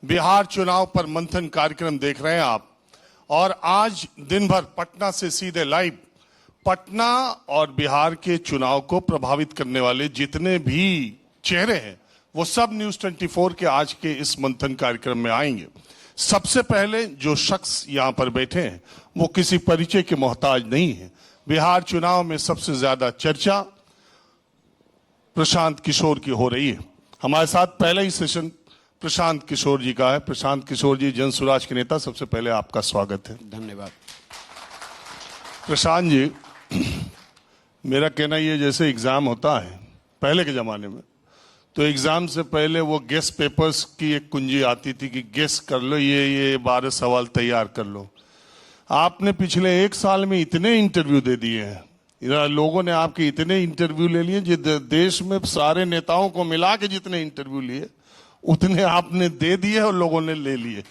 बिहार चुनाव पर मंथन कार्यक्रम देख रहे हैं आप। और आज दिन भर पटना से सीधे लाइव पटना और बिहार के चुनाव को प्रभावित करने वाले जितने भी चेहरे हैं वो सब न्यूज 24 के आज के इस मंथन कार्यक्रम में आएंगे। सबसे पहले जो शख्स यहां पर बैठे हैं वो किसी परिचय के मोहताज नहीं है। बिहार चुनाव में सबसे ज्यादा चर्चा प्रशांत किशोर की हो रही है। हमारे साथ पहला ही सेशन प्रशांत किशोर जी का है। प्रशांत किशोर जी जन स्वराज के नेता, सबसे पहले आपका स्वागत है। धन्यवाद। प्रशांत जी, मेरा कहना ये जैसे एग्जाम होता है पहले के जमाने में, तो एग्जाम से पहले वो गेस पेपर्स की एक कुंजी आती थी कि गेस कर लो, ये 12 सवाल तैयार कर लो। आपने पिछले 1 साल में इतने इंटरव्यू दे दिए हैं, लोगों ने आपके इतने इंटरव्यू ले लिए, देश में सारे नेताओं को मिला के जितने इंटरव्यू लिए उतने आपने दे दिए और लोगों ने ले लिए।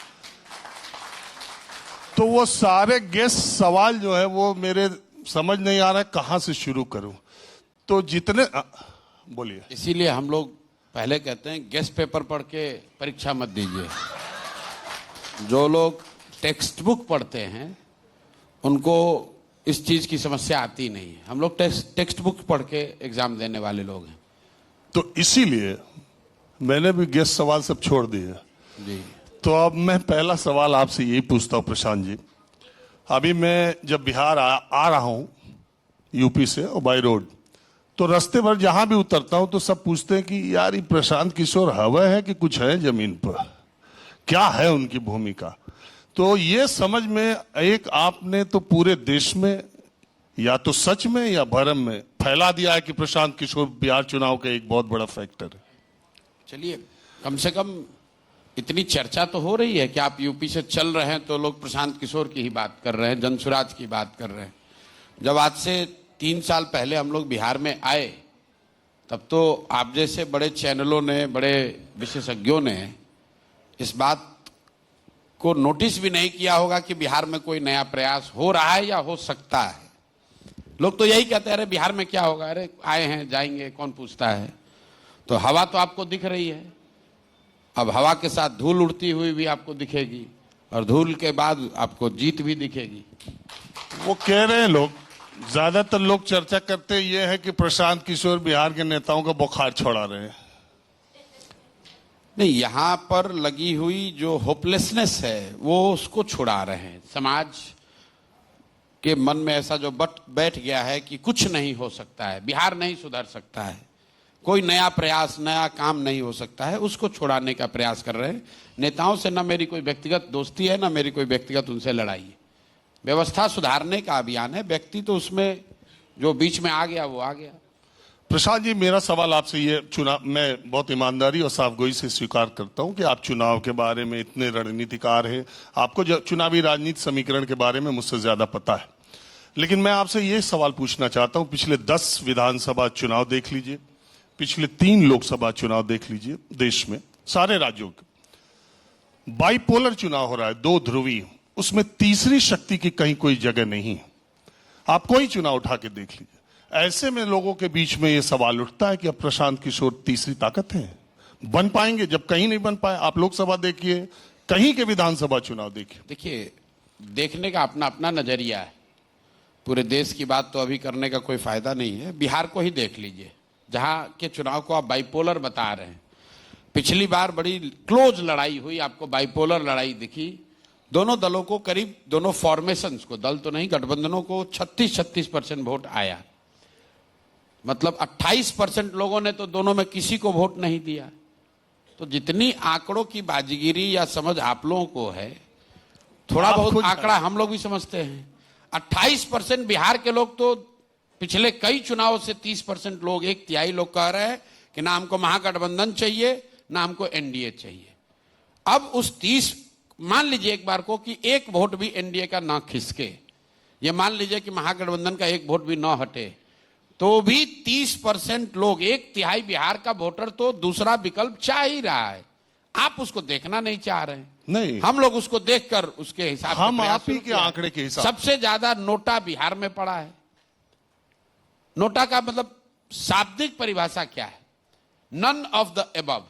तो वो सारे गेस सवाल जो है वो मेरे समझ नहीं आ रहा है कहां से शुरू करूं। तो जितने बोलिए। इसीलिए हम लोग पहले कहते हैं गेस पेपर पढ़ के परीक्षा मत दीजिए। जो लोग टेक्स्ट बुक पढ़ते हैं उनको इस चीज की समस्या आती नहीं है। हम लोग टेक्स्ट बुक पढ़ के एग्जाम देने वाले लोग हैं। तो इसीलिए मैंने भी गेस सवाल सब छोड़ दिए जी। तो अब मैं पहला सवाल आपसे यही पूछता हूं प्रशांत जी। अभी मैं जब बिहार आ रहा हूं यूपी से और बाई रोड, तो रास्ते भर जहां भी उतरता हूं तो सब पूछते हैं कि यार ये प्रशांत किशोर हवा है कि कुछ है जमीन पर, क्या है उनकी भूमिका। तो ये समझ में एक आपने तो पूरे देश में या तो सच में या भरम में फैला दिया है कि प्रशांत किशोर बिहार चुनाव का एक बहुत बड़ा फैक्टर है। चलिए, कम से कम इतनी चर्चा तो हो रही है कि आप यूपी से चल रहे हैं तो लोग प्रशांत किशोर की ही बात कर रहे हैं, जनसुराज की बात कर रहे हैं। जब आज से 3 साल पहले हम लोग बिहार में आए तब तो आप जैसे बड़े चैनलों ने, बड़े विशेषज्ञों ने इस बात को नोटिस भी नहीं किया होगा कि बिहार में कोई नया प्रयास हो रहा है या हो सकता है। लोग तो यही कहते हैं अरे बिहार में क्या होगा, अरे आए हैं जाएंगे, कौन पूछता है। तो हवा तो आपको दिख रही है, अब हवा के साथ धूल उड़ती हुई भी आपको दिखेगी और धूल के बाद आपको जीत भी दिखेगी। वो कह रहे हैं लोग, ज्यादातर लोग चर्चा करते ये है कि प्रशांत किशोर बिहार के नेताओं का बुखार छोड़ा रहे हैं। नहीं, यहां पर लगी हुई जो होपलेसनेस है वो उसको छुड़ा रहे हैं। समाज के मन में ऐसा जो बैठ गया है कि कुछ नहीं हो सकता है, बिहार नहीं सुधर सकता है, कोई नया प्रयास, नया काम नहीं हो सकता है, उसको छुड़ाने का प्रयास कर रहे हैं। नेताओं से ना मेरी कोई व्यक्तिगत दोस्ती है, ना मेरी कोई व्यक्तिगत उनसे लड़ाई है। व्यवस्था सुधारने का अभियान है। व्यक्ति तो उसमें जो बीच में आ गया वो आ गया। प्रशांत जी, मेरा सवाल आपसे ये, चुनाव मैं बहुत ईमानदारी और साफगोई से स्वीकार करता हूं कि आप चुनाव के बारे में इतने रणनीतिकार हैं, आपको चुनावी राजनीति समीकरण के बारे में मुझसे ज्यादा पता है। लेकिन मैं आपसे ये सवाल पूछना चाहता हूं, पिछले 10 विधानसभा चुनाव देख लीजिए, पिछले 3 लोकसभा चुनाव देख लीजिए, देश में सारे राज्यों के बाइपोलर चुनाव हो रहा है, 2 ध्रुवीय, उसमें तीसरी शक्ति की कहीं कोई जगह नहीं है। आप कोई चुनाव उठा के देख लीजिए। ऐसे में लोगों के बीच में यह सवाल उठता है कि अब प्रशांत किशोर तीसरी ताकत है, बन पाएंगे जब कहीं नहीं बन पाए। आप लोकसभा देखिए, कहीं के विधानसभा चुनाव देखिए। देखिए, देखने का अपना अपना नजरिया है। पूरे देश की बात तो अभी करने का कोई फायदा नहीं है। बिहार को ही देख लीजिए, जहां के चुनाव को आप बाइपोलर बता रहे हैं। पिछली बार बड़ी क्लोज लड़ाई हुई, आपको बाइपोलर लड़ाई दिखी। दोनों दलों को करीब, दोनों फॉर्मेशंस को, दल तो नहीं, गठबंधनों को 36% वोट आया। मतलब 28% लोगों ने तो दोनों में किसी को वोट नहीं दिया। तो जितनी आंकड़ों की बाजीगिरी या समझ आप लोगों को है, थोड़ा बहुत आंकड़ा हम लोग भी समझते हैं। 28% बिहार के लोग तो पिछले कई चुनाव से 30% लोग, 1/3 लोग कह रहे हैं कि ना हमको महागठबंधन चाहिए ना हमको एनडीए चाहिए। अब उस 30, मान लीजिए एक बार को कि 1 वोट भी एनडीए का ना खिसके, ये मान लीजिए कि महागठबंधन का 1 वोट भी ना हटे, तो भी 30% लोग, 1/3 बिहार का वोटर तो दूसरा विकल्प चाह ही रहा है। आप उसको देखना नहीं चाह रहे हैं। नहीं, हम लोग उसको देखकर उसके हिसाब से, हम आप ही के आंकड़े के हिसाब, सबसे ज्यादा नोटा बिहार में पड़ा है। नोटा का मतलब शाब्दिक परिभाषा क्या है? None of the above.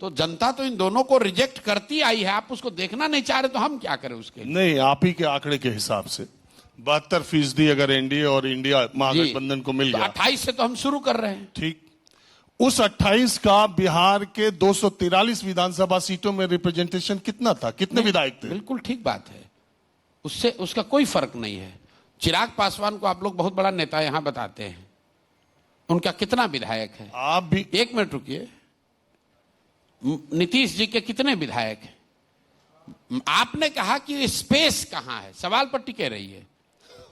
तो जनता तो इन दोनों को रिजेक्ट करती आई है, आप उसको देखना नहीं चाह रहे तो हम क्या करें उसके लिए? नहीं, आप ही के आंकड़े के हिसाब से 72% अगर एनडीए और इंडिया महागठबंधन को मिल तो गया, 28 से तो हम शुरू कर रहे हैं। ठीक, उस 28 का बिहार के 243 विधानसभा सीटों में रिप्रेजेंटेशन कितना था, कितने विधायक थे? बिल्कुल ठीक बात है, उससे उसका कोई फर्क नहीं है। चिराग पासवान को आप लोग बहुत बड़ा नेता यहां बताते हैं, उनका कितना विधायक है? आप भी एक मिनट रुकिए, नीतीश जी के कितने विधायक हैं? आपने कहा कि स्पेस कहां है, सवाल पर टिके रहिए।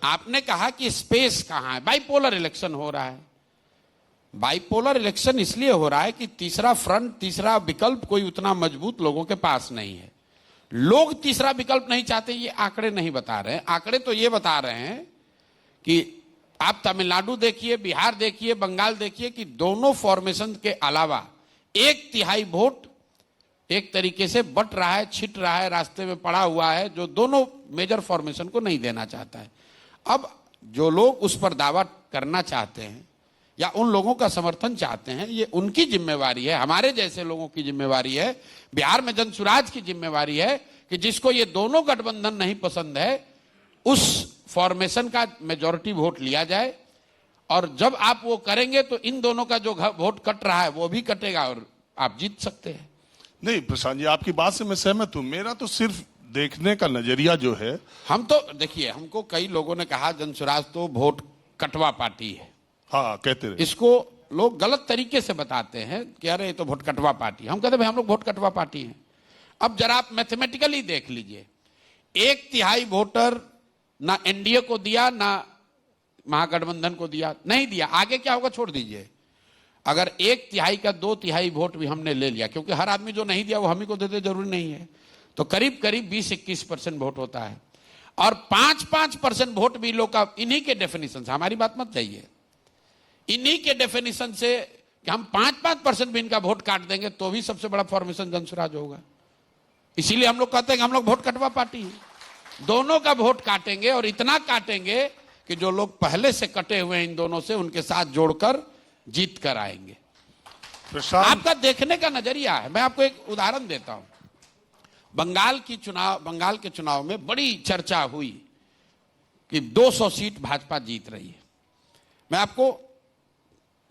आपने कहा कि स्पेस कहां है? बाइपोलर इलेक्शन हो रहा है। बाइपोलर इलेक्शन इसलिए हो रहा है कि तीसरा फ्रंट, तीसरा विकल्प कोई उतना मजबूत लोगों के पास नहीं है। लोग तीसरा विकल्प नहीं चाहते, ये आंकड़े नहीं बता रहे हैं। आंकड़े तो ये बता रहे हैं कि आप तमिलनाडु देखिए, बिहार देखिए, बंगाल देखिए कि दोनों फॉर्मेशन के अलावा 1/3 वोट एक तरीके से बट रहा है, छिट रहा है, रास्ते में पड़ा हुआ है, जो दोनों मेजर फॉर्मेशन को नहीं देना चाहता है। अब जो लोग उस पर दावा करना चाहते हैं या उन लोगों का समर्थन चाहते हैं, ये उनकी जिम्मेवारी है, हमारे जैसे लोगों की जिम्मेवारी है, बिहार में जनसुराज की जिम्मेवारी है कि जिसको ये दोनों गठबंधन नहीं पसंद है उस फॉर्मेशन का मेजॉरिटी वोट लिया जाए। और जब आप वो करेंगे तो इन दोनों का जो वोट कट रहा है वो भी कटेगा और आप जीत सकते हैं। नहीं प्रशांत जी, आपकी बात से मैं सहमत हूं। मेरा तो सिर्फ देखने का नजरिया जो है, हम तो देखिए, हमको कई लोगों ने कहा जनसुराज तो वोट कटवा पार्टी है। हाँ कहते रहे, इसको लोग गलत तरीके से बताते हैं कि अरे ये तो वोट कटवा पार्टी। हम कहते भाई हम लोग वोट कटवा पार्टी हैं। अब जरा आप मैथमेटिकली देख लीजिए, 1/3 वोटर ना एनडीए को दिया ना महागठबंधन को दिया, नहीं दिया। आगे क्या होगा छोड़ दीजिए। अगर 1/3 का 2/3 वोट भी हमने ले लिया, क्योंकि हर आदमी जो नहीं दिया वो हम ही को देते जरूरी नहीं है, तो करीब करीब 20-21% वोट होता है। और 5-5% वोट भी लोग का, इन्हीं के डेफिनेशन से, हमारी बात मत चाहिए, इन्हीं के डेफिनेशन से कि हम 5-5% भी इनका वोट काट देंगे तो भी सबसे बड़ा फॉर्मेशन जनसुराज होगा। इसीलिए हम लोग कहते हैं कि हम लोग वोट कटवा पार्टी है। दोनों का वोट काटेंगे और इतना काटेंगे कि जो लोग पहले से कटे हुए हैं इन दोनों से, उनके साथ जोड़कर जीत कर आएंगे। प्रशांत आपका देखने का नजरिया है। मैं आपको एक उदाहरण देता हूं। बंगाल के चुनाव में बड़ी चर्चा हुई कि 200 सीट भाजपा जीत रही है। मैं आपको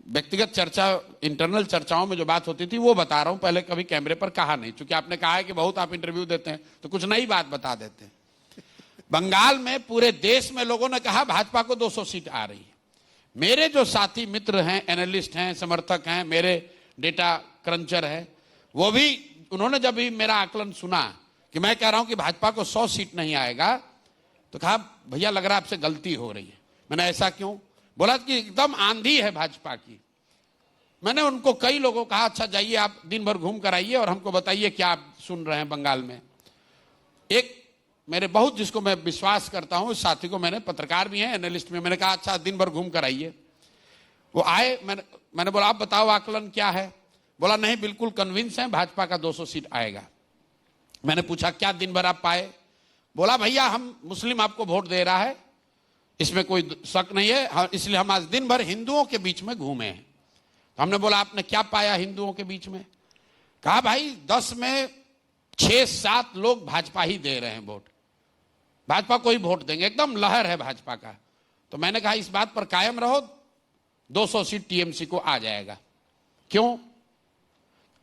व्यक्तिगत चर्चा, इंटरनल चर्चाओं में जो बात होती थी वो बता रहा हूं, पहले कभी कैमरे पर कहा नहीं, क्योंकि आपने कहा है कि बहुत आप इंटरव्यू देते हैं तो कुछ नई बात बता देते हैं। बंगाल में पूरे देश में लोगों ने कहा भाजपा को 200 सीट आ रही है। मेरे जो साथी मित्र हैं, एनालिस्ट हैं, समर्थक हैं, मेरे डेटा क्रंचर हैं, वो भी, उन्होंने जब भी मेरा आकलन सुना कि मैं कह रहा हूं कि भाजपा को 100 सीट नहीं आएगा, तो कहा भैया लग रहा है आपसे गलती हो रही है। मैंने ऐसा क्यों? बोला कि एकदम आंधी है भाजपा की। मैंने उनको, कई लोगों कहा अच्छा जाइए आप दिन भर घूम कर आइए और हमको बताइए क्या आप सुन रहे हैं बंगाल में। एक मेरे बहुत, जिसको मैं विश्वास करता हूं, उस साथी को मैंने, पत्रकार भी हैं, एनालिस्ट में, मैंने कहा अच्छा दिन भर घूम कर आइए। वो आए, मैंने बोला आप बताओ आकलन क्या है? बोला नहीं बिल्कुल कन्विंस है भाजपा का 200 सीट आएगा। मैंने पूछा क्या दिन भर आप पाए? बोला भैया हम मुस्लिम आपको वोट दे रहा है, इसमें कोई शक नहीं है, इसलिए हम आज दिन भर हिंदुओं के बीच में घूमे हैं। तो हमने बोला आपने क्या पाया हिंदुओं के बीच में? कहा भाई 10 में 6-7 लोग भाजपा ही दे रहे हैं वोट, भाजपा को ही वोट देंगे, एकदम लहर है भाजपा का। तो मैंने कहा इस बात पर कायम रहो, 200 सीट टीएमसी को आ जाएगा। क्यों?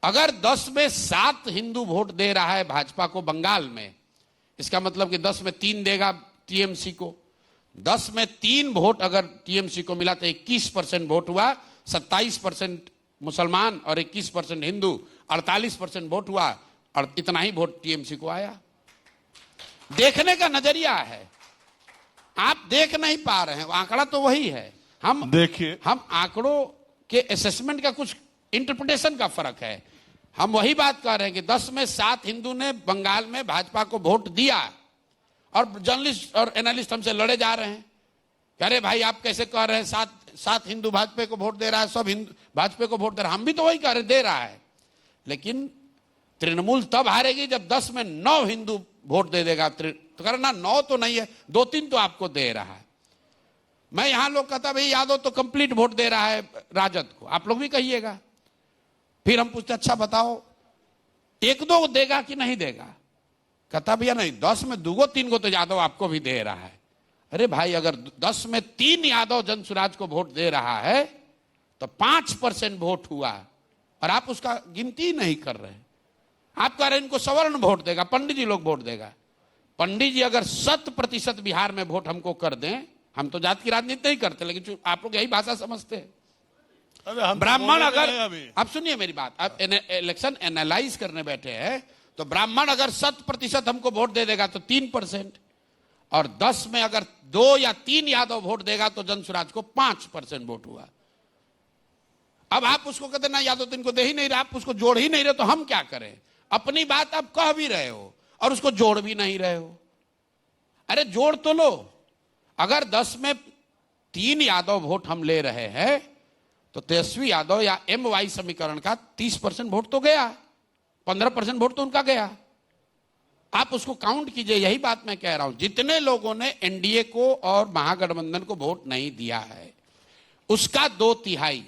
अगर 10 में 7 हिंदू वोट दे रहा है भाजपा को बंगाल में, इसका मतलब कि 10 में 3 देगा टीएमसी को। 10 में 3 वोट अगर टीएमसी को मिला तो 21% वोट हुआ, 27% मुसलमान और 21% हिंदू, 48% वोट हुआ और इतना ही वोट टीएमसी को आया। देखने का नजरिया है, आप देख नहीं पा रहे हैं, आंकड़ा तो वही है। हम देखिए, हम आंकड़ों के असेसमेंट का कुछ इंटरप्रिटेशन का फर्क है। हम वही बात कर रहे हैं कि 10 में 7 हिंदू ने बंगाल में भाजपा को वोट दिया और जर्नलिस्ट और एनालिस्ट हमसे लड़े जा रहे हैं। अरे भाई आप कैसे कह रहे हैं 7 हिंदू भाजपा को वोट दे रहा है, सब हिंदू भाजपा को वोट दे रहा है। हम भी तो वही कह रहे, दे रहा है, लेकिन तृणमूल तब हारेगी जब 10 में 9 हिंदू वोट दे देगा। तो करना 9 तो नहीं है, 2-3 तो आपको दे रहा है। मैं यहां लोग कहता भाई यादव तो कंप्लीट वोट दे रहा है राजद को, आप लोग भी कहिएगा। फिर हम पूछते अच्छा बताओ एक दो देगा कि नहीं देगा? कहता भैया नहीं, 10 में 2 3 तो यादव आपको भी दे रहा है। अरे भाई, अगर 10 में 3 यादव जनसुराज को वोट दे रहा है तो 5% वोट हुआ, और आप उसका गिनती नहीं कर रहे। आप कह रहे हैं इनको सवर्ण वोट देगा, पंडित जी लोग वोट देगा। पंडित जी अगर 100% बिहार में वोट हमको कर दें, हम तो जात की राजनीति नहीं करते, लेकिन आप लोग यही भाषा समझते हैं। ब्राह्मण अगर, आप सुनिए मेरी बात, आप इलेक्शन एनालाइज करने बैठे हैं, तो ब्राह्मण अगर 100% हमको वोट दे देगा तो 3%, और 10 में अगर 2 या 3 यादव वोट देगा तो जनसुराज को 5% वोट हुआ। अब आप उसको कहते ना यादव तो इनको दे ही नहीं रहे, आप उसको जोड़ ही नहीं रहे, तो हम क्या करें? अपनी बात आप कह भी रहे हो और उसको जोड़ भी नहीं रहे हो। अरे जोड़ तो लो। अगर 10 में 3 यादव वोट हम ले रहे हैं तो तेजस्वी यादव या MY समीकरण का 30% वोट तो गया, 15% वोट तो उनका गया। आप उसको काउंट कीजिए। यही बात मैं कह रहा हूं, जितने लोगों ने NDA को और महागठबंधन को वोट नहीं दिया है उसका 2/3,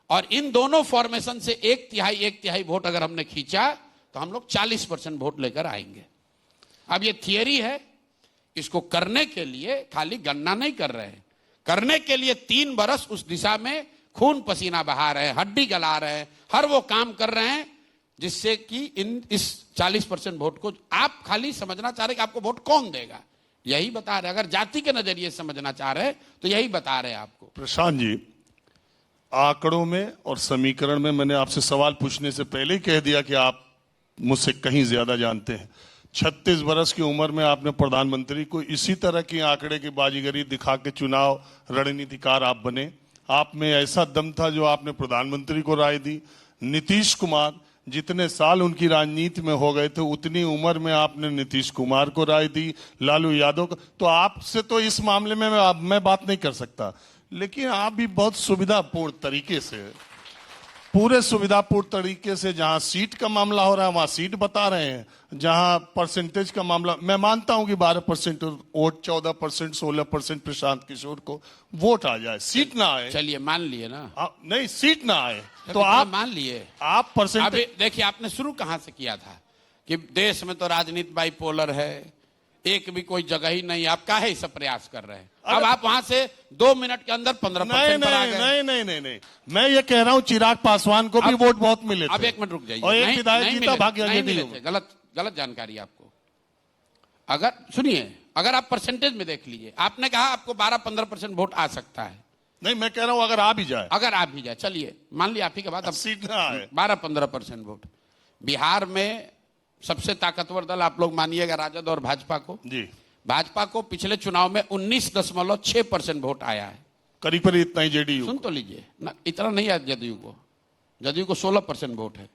और इन दोनों फॉर्मेशन से 1/3 वोट अगर हमने खींचा तो हम लोग 40% वोट लेकर आएंगे। अब ये थियरी है, इसको करने के लिए खाली गणना नहीं कर रहे हैं, करने के लिए 3 बरस उस दिशा में खून पसीना बहा रहे हैं, हड्डी गला रहे हैं, हर वो काम कर रहे हैं जिससे कि इस 40% वोट को आप खाली समझना चाह रहे कि आपको वोट कौन देगा, यही बता रहे। अगर जाति के नजरिए समझना चाह रहे तो यही बता रहे आपको। प्रशांत जी, आंकड़ों में और समीकरण में मैंने आपसे सवाल पूछने से पहले ही कह दिया कि आप मुझसे कहीं ज्यादा जानते हैं। 36 बरस की उम्र में आपने प्रधानमंत्री को इसी तरह की आंकड़े की बाजीगरी दिखा के चुनाव रणनीतिकार आप बने। आप में ऐसा दम था जो आपने प्रधानमंत्री को राय दी। नीतीश कुमार, जितने साल उनकी राजनीति में हो गए थे उतनी उम्र में आपने नीतीश कुमार को राय दी, लालू यादव को। तो आपसे तो इस मामले में मैं बात नहीं कर सकता, लेकिन आप भी बहुत सुविधापूर्ण तरीके से, पूरे सुविधापूर्ण तरीके से, जहां सीट का मामला हो रहा है वहां सीट बता रहे हैं, जहां परसेंटेज का मामला, मैं मानता हूं कि 12% वोट, 14%, 16% प्रशांत किशोर को वोट आ जाए, सीट ना आए। चलिए मान लिए ना, नहीं सीट ना आए तो आप मान लिए। आप परसेंटेज देखिए, आपने शुरू कहां से किया था कि देश में तो राजनीति बाइपोलर है, एक भी कोई जगह ही नहीं, आप काहे सब प्रयास कर रहे हैं? अब आप वहां से 2 मिनट के अंदर 15% पर आ गए। नहीं, मैं ये कह रहा हूं चिराग पासवान को भी वोट बहुत मिले थे। अब 1 मिनट रुक जाइए, और एक विधायक जीता, भाग्य गलत जानकारी आपको। अगर सुनिए, अगर आप परसेंटेज में देख लीजिए, आपने कहा आपको 12-15% वोट आ सकता है। नहीं, मैं कह रहा हूं अगर आ भी जाए, अगर आ भी जाए, चलिए मान लिया आप ही के बाद, अब सीट ना आए, 12-15% वोट। बिहार में सबसे ताकतवर दल आप लोग मानिएगा राजद और भाजपा को जी। भाजपा को पिछले चुनाव में 19.6% वोट आया है, करीब इतना ही। जेडीयू सुन तो लीजिए ना, इतना नहीं है जदयू को 16% वोट है।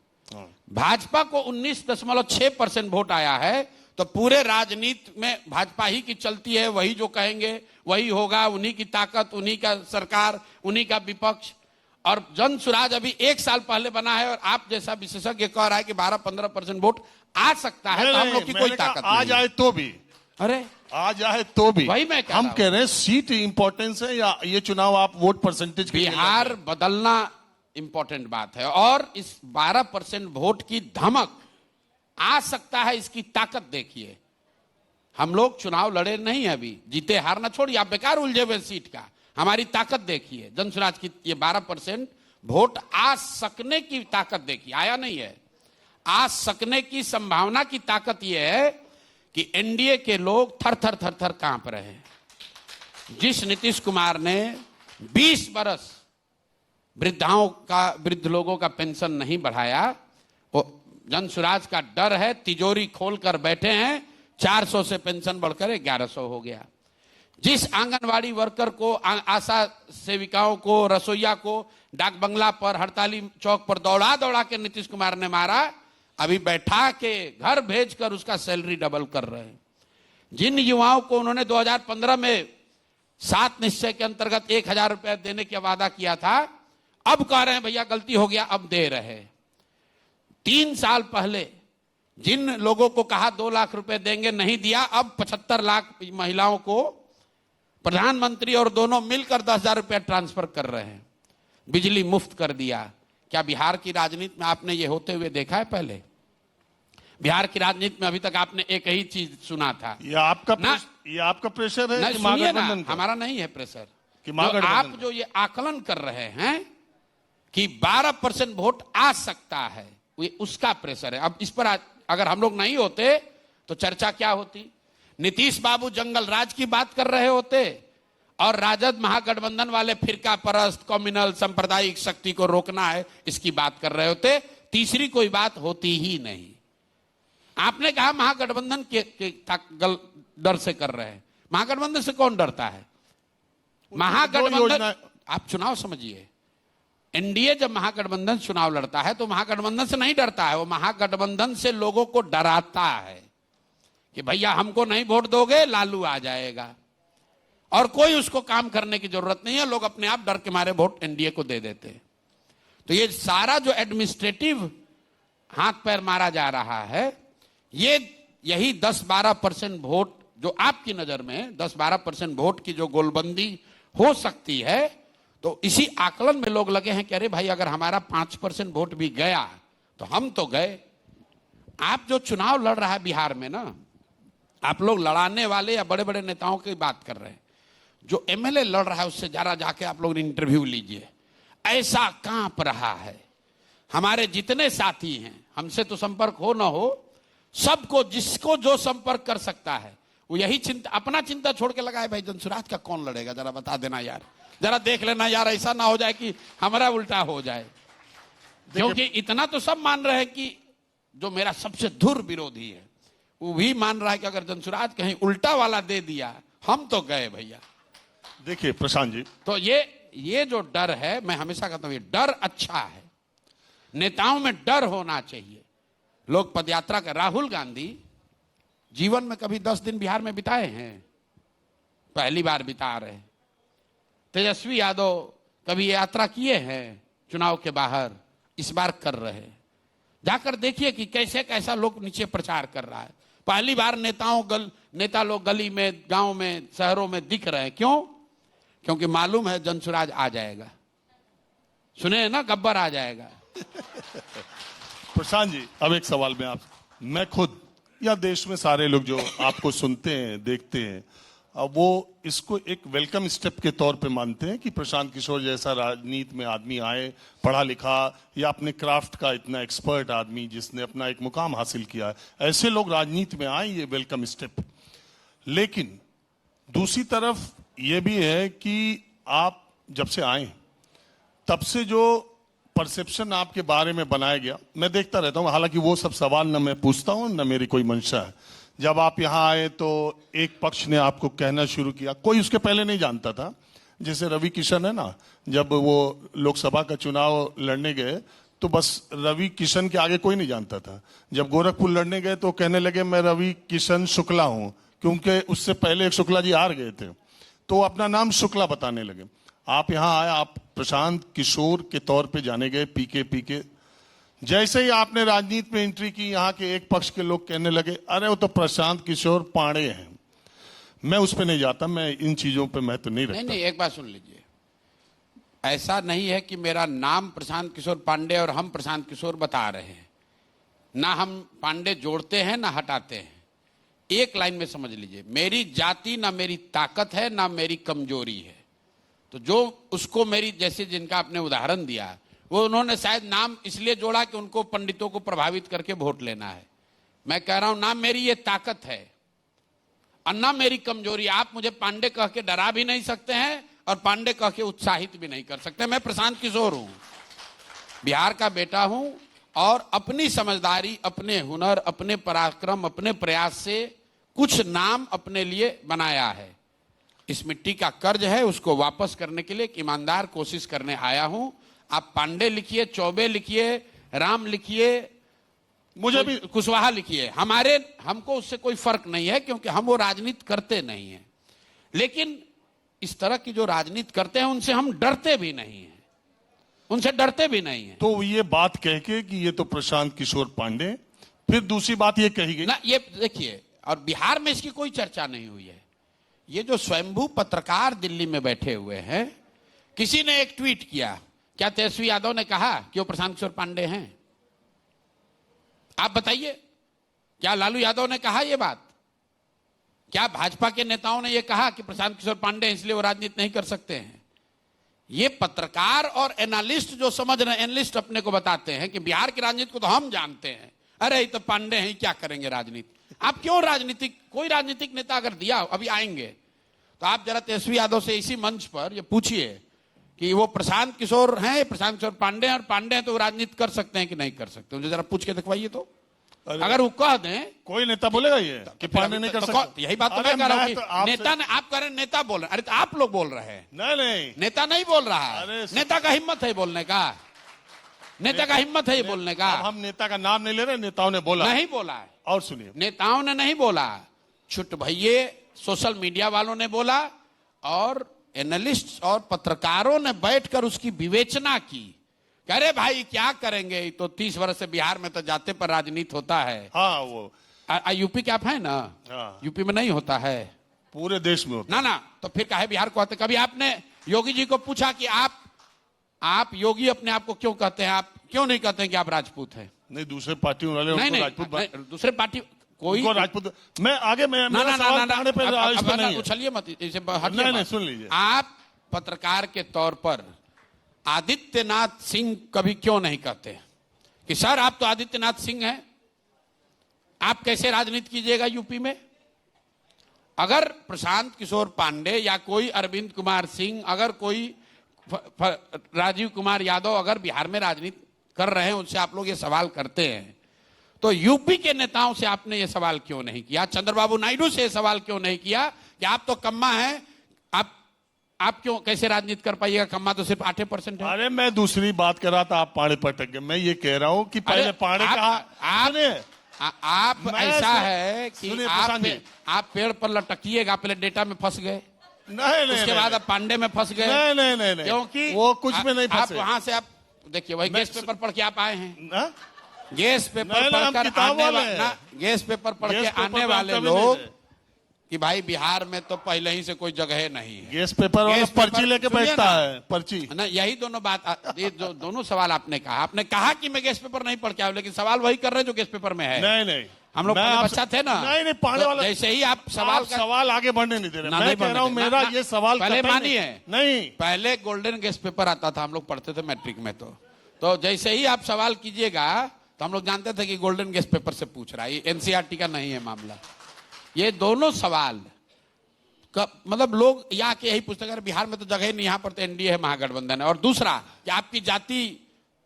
भाजपा को 19.6% वोट आया है, तो पूरे राजनीति में भाजपा ही की चलती है, वही जो कहेंगे वही होगा, उन्हीं की ताकत, उन्हीं का सरकार, उन्हीं का विपक्ष। और जनसुराज अभी 1 साल पहले बना है, और आप जैसा विशेषज्ञ कह रहा है कि 12-15% वोट आ सकता है, तो हम लोग की कोई ताकत नहीं। आ जाए तो भी, अरे आ जाए तो भी, वही मैं हम कह रहे हैं सीट इंपॉर्टेंस है या ये चुनाव आप वोट परसेंटेज के लिए बिहार बदलना इंपॉर्टेंट बात है, और इस 12% वोट की धमक आ सकता है, इसकी ताकत देखिए। हम लोग चुनाव लड़े नहीं है अभी, जीते हारना छोड़िए, आप बेकार उलझे हुए सीट का, हमारी ताकत देखिए। जनसुराज की ये 12% वोट आ सकने की ताकत देखिए, आया नहीं है, आ सकने की संभावना की ताकत यह है कि NDA के लोग थर थर कांप रहे हैं। जिस नीतीश कुमार ने 20 बरस वृद्ध लोगों का पेंशन नहीं बढ़ाया, वो जनसुराज का डर है, तिजोरी खोलकर बैठे हैं, 400 से पेंशन बढ़कर 1100 हो गया। जिस आंगनवाड़ी वर्कर को, आशा सेविकाओं को, रसोईया को डाक बंगला पर, हड़ताली चौक पर दौड़ा के नीतीश कुमार ने मारा, अभी बैठा के घर भेजकर उसका सैलरी डबल कर रहे हैं। जिन युवाओं को उन्होंने 2015 में 7 निश्चय के अंतर्गत 1000 रुपए देने का वादा किया था, अब कह रहे हैं भैया गलती हो गया, अब दे रहे। 3 साल पहले जिन लोगों को कहा 2 लाख रुपए देंगे, नहीं दिया, अब 75 लाख महिलाओं को प्रधानमंत्री और दोनों मिलकर 10,000 रुपया ट्रांसफर कर रहे हैं। बिजली मुफ्त कर दिया। क्या बिहार की राजनीति में आपने ये होते हुए देखा है पहले? बिहार की राजनीति में अभी तक आपने एक ही चीज सुना था। ये आपका प्रेशर है ना, कि सुनिए ना, महागठबंधन का? हमारा नहीं है प्रेशर कि जो महागठबंधन आप जो ये आकलन कर रहे हैं कि 12% वोट आ सकता है, ये उसका प्रेशर है। अब इस पर अगर हम लोग नहीं होते तो चर्चा क्या होती? नीतीश बाबू जंगल राज की बात कर रहे होते और राजद महागठबंधन वाले फिरका परस्त कम्युनल सांप्रदायिक शक्ति को रोकना है इसकी बात कर रहे होते। तीसरी कोई बात होती ही नहीं। आपने कहा महागठबंधन के डर से कर रहे हैं। महागठबंधन से कौन डरता है? महागठबंधन, आप चुनाव समझिए, एनडीए जब महागठबंधन चुनाव लड़ता है तो महागठबंधन से नहीं डरता है, वो महागठबंधन से लोगों को डराता है कि भैया हमको नहीं वोट दोगे लालू आ जाएगा, और कोई उसको काम करने की जरूरत नहीं है, लोग अपने आप डर के मारे वोट एनडीए को दे देते हैं। तो ये सारा जो एडमिनिस्ट्रेटिव हाथ पैर मारा जा रहा है, यही 10-12% वोट जो आपकी नजर में 10-12% वोट की जो गोलबंदी हो सकती है, तो इसी आकलन में लोग लगे हैं कि अरे भाई अगर हमारा 5% वोट भी गया तो हम तो गए। आप जो चुनाव लड़ रहा है बिहार में ना, आप लोग लड़ाने वाले या बड़े बड़े नेताओं की बात कर रहे हैं, जो एमएलए लड़ रहा है उससे जरा जाके आप लोग इंटरव्यू लीजिए, ऐसा कांप रहा है। हमारे जितने साथी हैं, हमसे तो संपर्क हो ना हो, सबको जिसको जो संपर्क कर सकता है वो यही चिंता, अपना चिंता छोड़ के लगाए भाई जनसुराज का कौन लड़ेगा, जरा बता देना यार, जरा देख लेना यार, ऐसा ना हो जाए कि हमारा उल्टा हो जाए। क्योंकि इतना तो सब मान रहे हैं कि जो मेरा सबसे धुर विरोधी है वो भी मान रहा है कि अगर जनसुराज कहीं उल्टा वाला दे दिया हम तो गए भैया। देखिए प्रशांत जी, तो ये जो डर है, मैं हमेशा कहता हूं ये डर अच्छा है, नेताओं में डर होना चाहिए। लोग पदयात्रा कर, राहुल गांधी जीवन में कभी 10 दिन बिहार में बिताए हैं? पहली बार बिता रहे। तेजस्वी यादव कभी यात्रा किए हैं चुनाव के बाहर? इस बार कर रहे हैं। जाकर देखिए कि कैसे कैसा लोग नीचे प्रचार कर रहा है। पहली बार नेता लोग गली में, गांव में, शहरों में दिख रहे हैं। क्यों? क्योंकि मालूम है जनसुराज आ जाएगा। सुने ना, गब्बर आ जाएगा। प्रशांत जी, अब एक सवाल मैं खुद या देश में सारे लोग जो आपको सुनते हैं, देखते हैं, अब वो इसको एक वेलकम स्टेप के तौर पे मानते हैं कि प्रशांत किशोर जैसा राजनीति में आदमी आए, पढ़ा लिखा या अपने क्राफ्ट का इतना एक्सपर्ट आदमी जिसने अपना एक मुकाम हासिल किया है, ऐसे लोग राजनीति में आए, ये वेलकम स्टेप। लेकिन दूसरी तरफ ये भी है कि आप जब से आए तब से जो परसेप्शन आपके बारे में बनाया गया, मैं देखता रहता हूं, हालांकि वो सब सवाल न मैं पूछता हूं न मेरी कोई मंशा है। जब आप यहां आए तो एक पक्ष ने आपको कहना शुरू किया, कोई उसके पहले नहीं जानता था, जैसे रवि किशन है ना, जब वो लोकसभा का चुनाव लड़ने गए तो बस रवि किशन के आगे कोई नहीं जानता था। जब गोरखपुर लड़ने गए तो कहने लगे मैं रवि किशन शुक्ला हूं, क्योंकि उससे पहले एक शुक्ला जी हार गए थे, तो अपना नाम शुक्ला बताने लगे। आप यहां आए, आप प्रशांत किशोर के तौर पे जाने गए, पीके। जैसे ही आपने राजनीति में एंट्री की, यहां के एक पक्ष के लोग कहने लगे अरे वो तो प्रशांत किशोर पांडे हैं। मैं उस पे नहीं जाता, मैं इन चीजों पे महत्व नहीं रखता। नहीं, एक बात सुन लीजिए, ऐसा नहीं है कि मेरा नाम प्रशांत किशोर पांडे और हम प्रशांत किशोर बता रहे हैं, ना हम पांडे जोड़ते हैं ना हटाते हैं। एक लाइन में समझ लीजिए, मेरी जाति ना मेरी ताकत है ना मेरी कमजोरी है। तो जो उसको मेरी, जैसे जिनका आपने उदाहरण दिया, वो उन्होंने शायद नाम इसलिए जोड़ा कि उनको पंडितों को प्रभावित करके वोट लेना है। मैं कह रहा हूं ना मेरी ये ताकत है और ना मेरी कमजोरी। आप मुझे पांडे कह के डरा भी नहीं सकते हैं और पांडे कह के उत्साहित भी नहीं कर सकते। मैं प्रशांत किशोर हूं, बिहार का बेटा हूं और अपनी समझदारी, अपने हुनर, अपने पराक्रम, अपने प्रयास से कुछ नाम अपने लिए बनाया है। इस मिट्टी का कर्ज है, उसको वापस करने के लिए एक ईमानदार कोशिश करने आया हूं। आप पांडे लिखिए, चौबे लिखिए, राम लिखिए, मुझे भी कुशवाहा लिखिए, हमको उससे कोई फर्क नहीं है, क्योंकि हम वो राजनीति करते नहीं है। लेकिन इस तरह की जो राजनीति करते हैं उनसे हम डरते भी नहीं है, उनसे डरते भी नहीं है। तो ये बात कह के कि ये तो प्रशांत किशोर पांडे, फिर दूसरी बात ये कही गई ना, ये देखिए, और बिहार में इसकी कोई चर्चा नहीं हुई है। ये जो स्वयंभू पत्रकार दिल्ली में बैठे हुए हैं, किसी ने एक ट्वीट किया, क्या तेजस्वी यादव ने कहा कि वो प्रशांत किशोर पांडे हैं? आप बताइए, क्या लालू यादव ने कहा ये बात? क्या भाजपा के नेताओं ने ये कहा कि प्रशांत किशोर पांडे इसलिए वो राजनीति नहीं कर सकते हैं? ये पत्रकार और एनालिस्ट जो समझ रहे हैं, एनालिस्ट अपने को बताते हैं कि बिहार की राजनीति को तो हम जानते हैं, अरे ये तो पांडे हैं, क्या करेंगे राजनीति। आप क्यों राजनीतिक, कोई राजनीतिक नेता अगर दिया अभी आएंगे तो आप जरा तेजस्वी यादव से इसी मंच पर ये पूछिए कि वो प्रशांत किशोर हैं, प्रशांत किशोर पांडे हैं, और पांडे हैं तो वो राजनीति कर सकते हैं कि नहीं कर सकते? मुझे जरा पूछ के दिखवाइए तो। अगर वो कह दें, कोई नेता बोलेगा ये कि पांडे नहीं कर सकते? यही बात तो मैं कह रहा हूं कि नेता ने, आप कह रहे हैं नेता बोल रहे हैं, अरे तो आप लोग बोल रहे हैं। नहीं, नेता नहीं बोल रहा है। नेता का हिम्मत है बोलने का, नेता का हिम्मत है ये बोलने का। हम नेता का नाम नहीं ले रहे, नेताओं ने बोला, नहीं बोला है। और सुनिए, नेताओं ने नहीं बोला, छुट भैये सोशल मीडिया वालों ने बोला, और एनालिस्ट और पत्रकारों ने बैठकर उसकी विवेचना की। अरे भाई क्या करेंगे, तो 30 वर्ष से बिहार में तो जाते पर राजनीति होता है। हाँ, वो यूपी के आप है ना? हाँ। यूपी में नहीं होता है, पूरे देश में होता ना। तो फिर काहे बिहार को आते? कभी आपने योगी जी को पूछा कि आप योगी अपने आप को क्यों कहते हैं? आप क्यों नहीं कहते हैं कि आप राजपूत हैं? नहीं, दूसरे पार्टी वाले उनको राजपूत, दूसरे पार्टी कोई राजपूत। मैं आगे मैं उछलिए मत, नहीं, सुन लीजिए। आप पत्रकार के तौर पर आदित्यनाथ सिंह कभी क्यों नहीं कहते कि सर आप तो आदित्यनाथ सिंह हैं, आप कैसे राजनीति कीजिएगा यूपी में? अगर प्रशांत किशोर पांडे या कोई अरविंद कुमार सिंह, अगर कोई राजीव कुमार यादव अगर बिहार में राजनीति कर रहे हैं, उनसे आप लोग ये सवाल करते हैं, तो यूपी के नेताओं से आपने ये सवाल क्यों नहीं किया? चंद्रबाबू नायडू से ये सवाल क्यों नहीं किया कि आप तो कम्मा हैं, आप क्यों कैसे राजनीति कर पाइएगा? कम्मा तो सिर्फ 8% है। अरे मैं दूसरी बात कर रहा था, आप पाड़े पटक गए। मैं ये कह रहा हूं कि पहले पाड़े कहा आप ऐसा है कि आप पेड़ पर लटकिएगा, पहले डेटा में फंस गए, नहीं, उसके बाद आप पांडे में फंस गए। नहीं, क्योंकि वो कुछ में नहीं फंसे। आप वहां से आप देखिए, वही गेस्ट पेपर पढ़ के आप आए हैं। गेस्ट पेपर गेस्ट पेपर पढ़ के आने वाले लोग कि भाई बिहार में तो पहले ही से कोई जगह नहीं है। गेस्ट पेपर वाला पर्ची लेके बैठता है, पर्ची ना। यही दोनों बात, ये दोनों सवाल आपने कहा। आपने कहा कि मैं गेस्ट पेपर नहीं पढ़ के आया, लेकिन सवाल वही कर रहे हैं जो गेस्ट पेपर में है। नहीं, हम लोग बच्चा थे ना। नहीं, पढ़ने वाला जैसे ही आप सवाल आगे बढ़ने नहीं दे रहे। मैं कह रहा हूँ मेरा ये सवाल पहले मानिए, नहीं, पहले गोल्डन गेस्ट पेपर आता था, हम लोग पढ़ते थे मैट्रिक में। तो जैसे ही आप सवाल कीजिएगा तो हम लोग जानते थे कि गोल्डन गेस्ट पेपर से पूछ रहा है, ये एनसीईआरटी का नहीं है मामला। ये दोनों सवाल मतलब लोग यहाँ के यही पूछते हैं, बिहार में तो जगह नहीं, यहाँ पर तो एनडीए है, महागठबंधन है। और दूसरा कि आपकी जाति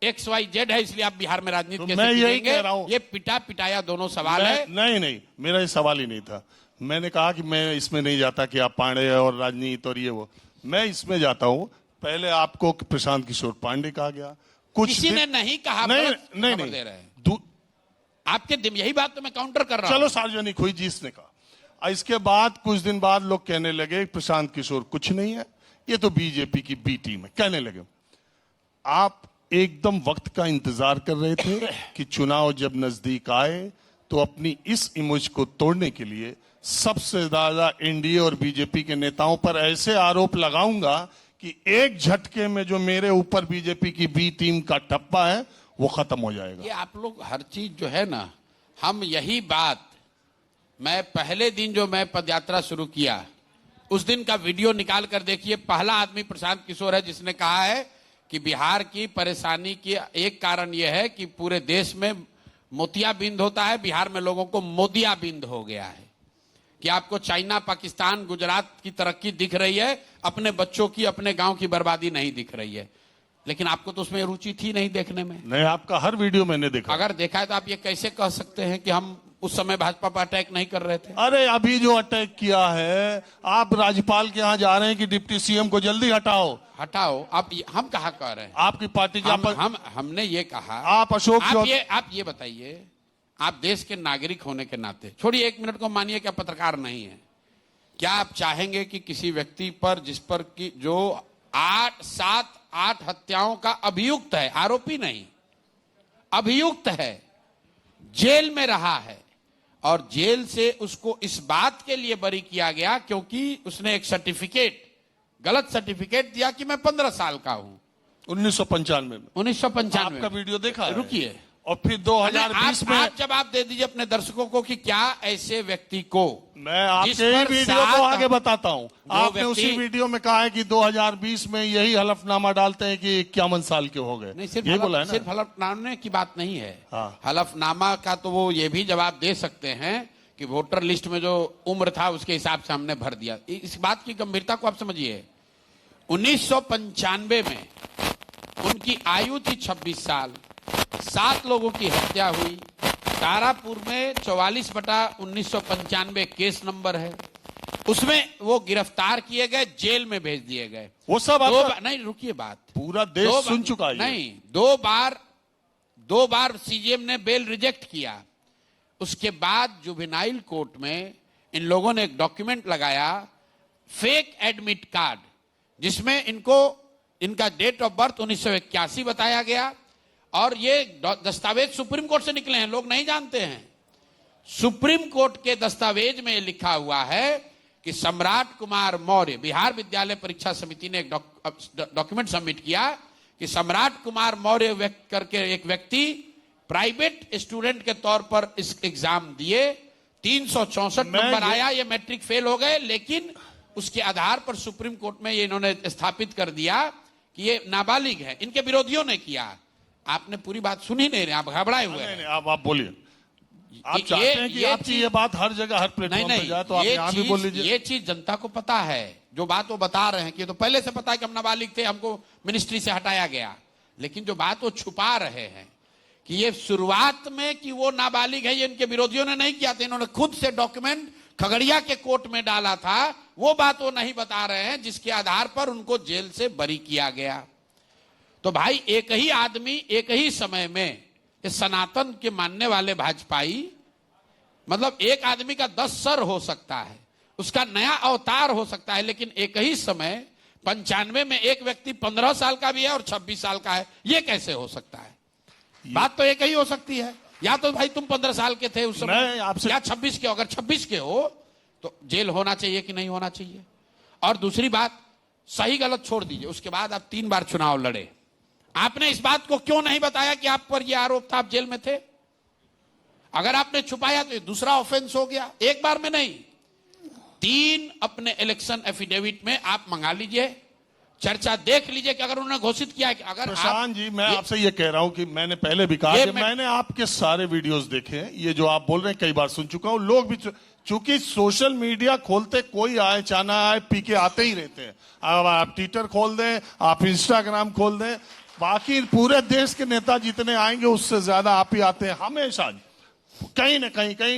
XYZ है, इसलिए आप बिहार में राजनीति कैसे कीजिएंगे? ये पिटा पिटाया दोनों सवाल है। नहीं, मेरा ये सवाल ही नहीं था। मैंने कहा कि मैं इसमें नहीं जाता कि आप पांडे और राजनीति और ये वो, मैं इसमें जाता हूँ। पहले आपको प्रशांत किशोर पांडे कहा गया, किसी ने नहीं कहा। नहीं दे रहे हैं आपके, यही बात तो मैं काउंटर कर रहा हूं। चलो सार्वजनिक हुई जिसने कहा। इसके बाद कुछ दिन बाद लोग कहने लगे प्रशांत किशोर कुछ नहीं है, ये तो बीजेपी की बी टीम है, कहने लगे। आप एकदम वक्त का इंतजार कर रहे थे कि चुनाव जब नजदीक आए तो अपनी इस इमेज को तोड़ने के लिए सबसे ज्यादा एनडीए और बीजेपी के नेताओं पर ऐसे आरोप लगाऊंगा कि एक झटके में जो मेरे ऊपर बीजेपी की बी टीम का ठप्पा है वो खत्म हो जाएगा। ये आप लोग हर चीज जो है ना, हम यही बात, मैं पहले दिन जो मैं पदयात्रा शुरू किया उस दिन का वीडियो निकाल कर देखिए। पहला आदमी प्रशांत किशोर है जिसने कहा है कि बिहार की परेशानी की एक कारण यह है कि पूरे देश में मोतियाबिंद होता है, बिहार में लोगों को मोदियाबिंद हो गया है कि आपको चाइना, पाकिस्तान, गुजरात की तरक्की दिख रही है, अपने बच्चों की, अपने गांव की बर्बादी नहीं दिख रही है। लेकिन आपको तो उसमें रुचि थी नहीं देखने में। नहीं, आपका हर वीडियो मैंने देखा। अगर देखा है तो आप ये कैसे कह सकते हैं कि हम उस समय भाजपा पर अटैक नहीं कर रहे थे? अरे अभी जो अटैक किया है, आप राज्यपाल के यहाँ जा रहे हैं कि डिप्टी सीएम को जल्दी हटाओ। आप हम कहा कह रहे हैं? आपकी पार्टी की हमने ये कहा। आप अशोक आप ये बताइए, आप देश के नागरिक होने के नाते, छोड़िए 1 मिनट को, मानिए कि आप पत्रकार नहीं है, क्या आप चाहेंगे कि किसी व्यक्ति पर, जिस पर कि जो 7-8 हत्याओं का अभियुक्त है, आरोपी नहीं, अभियुक्त है, जेल में रहा है, और जेल से उसको इस बात के लिए बरी किया गया क्योंकि उसने एक सर्टिफिकेट, गलत सर्टिफिकेट दिया कि मैं 15 साल का हूं, 1995 में। 1995 आपका वीडियो देखा है? रुकिए, और फिर 2020 में आप जवाब दे दीजिए अपने दर्शकों को कि क्या ऐसे व्यक्ति को, मैं आपके ही वीडियो को आगे बताता हूं। आपने उसी वीडियो में कहा है कि 2020 में यही हलफनामा डालते हैं कि 51 साल के हो गए। नहीं, सिर्फ ये बोला है ना, सिर्फ हलफनामे की बात नहीं है। हाँ। हलफनामा का तो वो ये भी जवाब दे सकते हैं कि वोटर लिस्ट में जो उम्र था उसके हिसाब से हमने भर दिया। इस बात की गंभीरता को आप समझिए। 1995 में उनकी आयु थी 26 साल, 7 लोगों की हत्या हुई। तारापुर में 44/1995 केस नंबर है, उसमें वो गिरफ्तार किए गए, जेल में भेज दिए गए। वो सब नहीं रुकिए, बात पूरा देश सुन चुका है। नहीं, दो बार सीजेएम ने बेल रिजेक्ट किया। उसके बाद जुवेनाइल कोर्ट में इन लोगों ने एक डॉक्यूमेंट लगाया, फेक एडमिट कार्ड, जिसमें इनका डेट ऑफ बर्थ 1981 बताया गया। और ये दस्तावेज सुप्रीम कोर्ट से निकले हैं, लोग नहीं जानते हैं। सुप्रीम कोर्ट के दस्तावेज में लिखा हुआ है कि सम्राट कुमार मौर्य, बिहार विद्यालय परीक्षा समिति ने एक डॉक्यूमेंट सबमिट किया कि सम्राट कुमार मौर्य करके एक व्यक्ति प्राइवेट स्टूडेंट के तौर पर इस एग्जाम दिए, 364 नंबर आया, ये मैट्रिक फेल हो गए। लेकिन उसके आधार पर सुप्रीम कोर्ट में ये इन्होंने स्थापित कर दिया कि ये नाबालिग है। इनके विरोधियों ने किया। आपने पूरी बात सुनी नहीं रहे, आप घबराए हुए हैं। नहीं, आप बोलिए। आप चाहते हैं कि आपकी ये बात हर जगह, हर प्लेटफॉर्म पे जाए, तो आप यहाँ भी बोल लीजिए। ये चीज जनता को पता है, जो बात वो बता रहे हैं कि तो पहले से पता है कि हम नाबालिग थे, हमको मिनिस्ट्री से हटाया गया। लेकिन जो बात वो छुपा रहे हैं कि ये शुरुआत में कि वो नाबालिग है, ये इनके विरोधियों ने नहीं किया था, इन्होंने खुद से डॉक्यूमेंट खगड़िया के कोर्ट में डाला था। वो बात वो नहीं बता रहे हैं, जिसके आधार पर उनको जेल से बरी किया गया। तो भाई, एक ही आदमी एक ही समय में इस सनातन के मानने वाले भाजपाई, मतलब एक आदमी का 10 सर हो सकता है, उसका नया अवतार हो सकता है, लेकिन एक ही समय 95 में एक व्यक्ति 15 साल का भी है और 26 साल का है। ये कैसे हो सकता है? बात तो एक ही हो सकती है, या तो भाई तुम 15 साल के थे उस समय, या 26 के हो। अगर 26 के हो तो जेल होना चाहिए कि नहीं होना चाहिए? और दूसरी बात, सही गलत छोड़ दीजिए, उसके बाद आप 3 बार चुनाव लड़े, आपने इस बात को क्यों नहीं बताया कि आप पर यह आरोप था, आप जेल में थे? अगर आपने छुपाया तो ये दूसरा ऑफेंस हो गया। एक बार में नहीं, 3 अपने इलेक्शन एफिडेविट में आप मंगा लीजिए, चर्चा देख लीजिए कि अगर उन्होंने घोषित किया कि अगर प्रशांत जी, मैं आपसे ये कह रहा हूं कि मैंने पहले भी कहा कि मैंने आपके सारे वीडियोस देखे हैं। ये जो आप बोल रहे हैं कई बार सुन चुका हूं। लोग भी, चूंकि सोशल मीडिया खोलते कोई आए चाना आए, पी के आते ही रहते हैं। आप ट्विटर खोल दें, आप इंस्टाग्राम खोल दें, बाकी पूरे देश के नेता जितने आएंगे उससे ज्यादा आप ही आते हैं हमेशा। कहीं